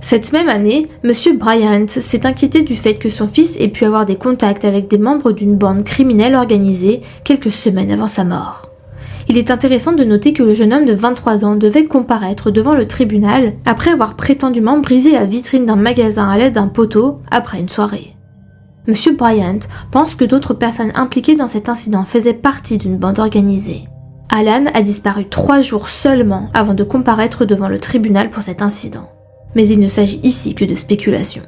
Cette même année, M. Bryant s'est inquiété du fait que son fils ait pu avoir des contacts avec des membres d'une bande criminelle organisée quelques semaines avant sa mort. Il est intéressant de noter que le jeune homme de 23 ans devait comparaître devant le tribunal après avoir prétendument brisé la vitrine d'un magasin à l'aide d'un poteau après une soirée. M. Bryant pense que d'autres personnes impliquées dans cet incident faisaient partie d'une bande organisée. Alan a disparu 3 jours seulement avant de comparaître devant le tribunal pour cet incident. Mais il ne s'agit ici que de spéculation.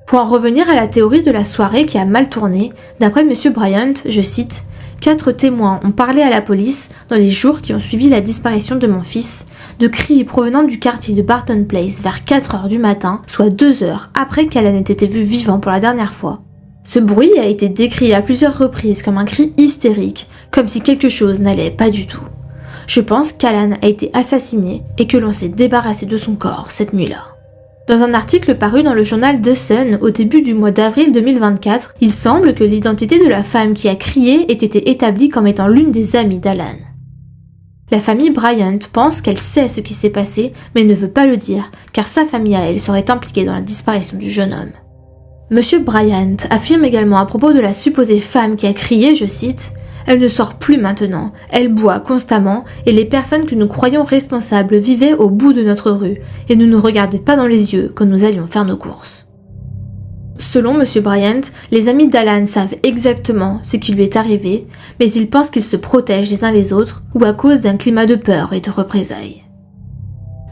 Pour en revenir à la théorie de la soirée qui a mal tourné, d'après M. Bryant, je cite, « 4 témoins ont parlé à la police dans les jours qui ont suivi la disparition de mon fils, de cris provenant du quartier de Barton Place vers 4 heures du matin, soit 2 heures après qu'Alan ait été vu vivant pour la dernière fois. Ce bruit a été décrit à plusieurs reprises comme un cri hystérique, comme si quelque chose n'allait pas du tout. Je pense qu'Alan a été assassiné et que l'on s'est débarrassé de son corps cette nuit-là. » Dans un article paru dans le journal The Sun au début du mois d'avril 2024, il semble que l'identité de la femme qui a crié ait été établie comme étant l'une des amies d'Alan. La famille Bryant pense qu'elle sait ce qui s'est passé, mais ne veut pas le dire, car sa famille à elle serait impliquée dans la disparition du jeune homme. Monsieur Bryant affirme également à propos de la supposée femme qui a crié, je cite, « Elle ne sort plus maintenant, elle boit constamment et les personnes que nous croyons responsables vivaient au bout de notre rue et ne nous regardaient pas dans les yeux quand nous allions faire nos courses. » Selon Monsieur Bryant, les amis d'Alan savent exactement ce qui lui est arrivé, mais ils pensent qu'ils se protègent les uns les autres ou à cause d'un climat de peur et de représailles.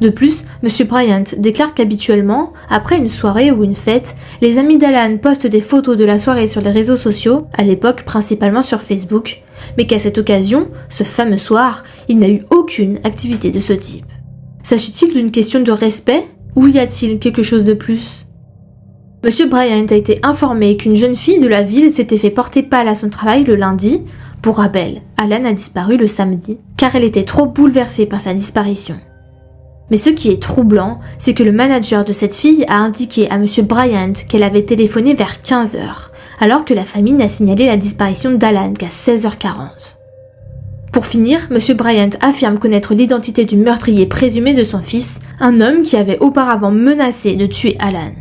De plus, M. Bryant déclare qu'habituellement, après une soirée ou une fête, les amis d'Alan postent des photos de la soirée sur les réseaux sociaux, à l'époque principalement sur Facebook, mais qu'à cette occasion, ce fameux soir, il n'a eu aucune activité de ce type. S'agit-il d'une question de respect ou y a-t-il quelque chose de plus ? M. Bryant a été informé qu'une jeune fille de la ville s'était fait porter pâle à son travail le lundi. Pour rappel, Alan a disparu le samedi, car elle était trop bouleversée par sa disparition. Mais ce qui est troublant, c'est que le manager de cette fille a indiqué à M. Bryant qu'elle avait téléphoné vers 15h, alors que la famille n'a signalé la disparition d'Alan qu'à 16h40. Pour finir, M. Bryant affirme connaître l'identité du meurtrier présumé de son fils, un homme qui avait auparavant menacé de tuer Alan.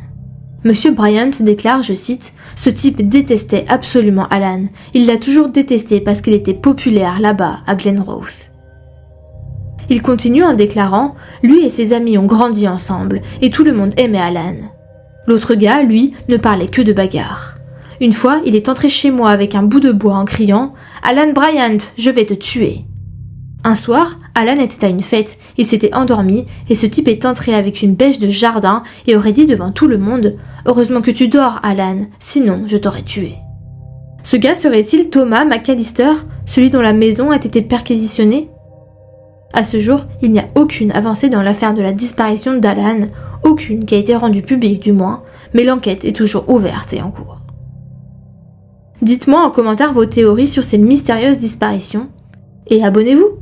M. Bryant déclare, je cite, « Ce type détestait absolument Alan. Il l'a toujours détesté parce qu'il était populaire là-bas, à Glenrothes. » Il continue en déclarant « Lui et ses amis ont grandi ensemble, et tout le monde aimait Alan. » L'autre gars, lui, ne parlait que de bagarre. Une fois, il est entré chez moi avec un bout de bois en criant « Alan Bryant, je vais te tuer !» Un soir, Alan était à une fête, il s'était endormi, et ce type est entré avec une bêche de jardin et aurait dit devant tout le monde « Heureusement que tu dors, Alan, sinon je t'aurais tué. » Ce gars serait-il Thomas McAllister, celui dont la maison a été perquisitionnée ? À ce jour, il n'y a aucune avancée dans l'affaire de la disparition d'Alan, aucune qui a été rendue publique du moins, mais l'enquête est toujours ouverte et en cours. Dites-moi en commentaire vos théories sur ces mystérieuses disparitions, et abonnez-vous!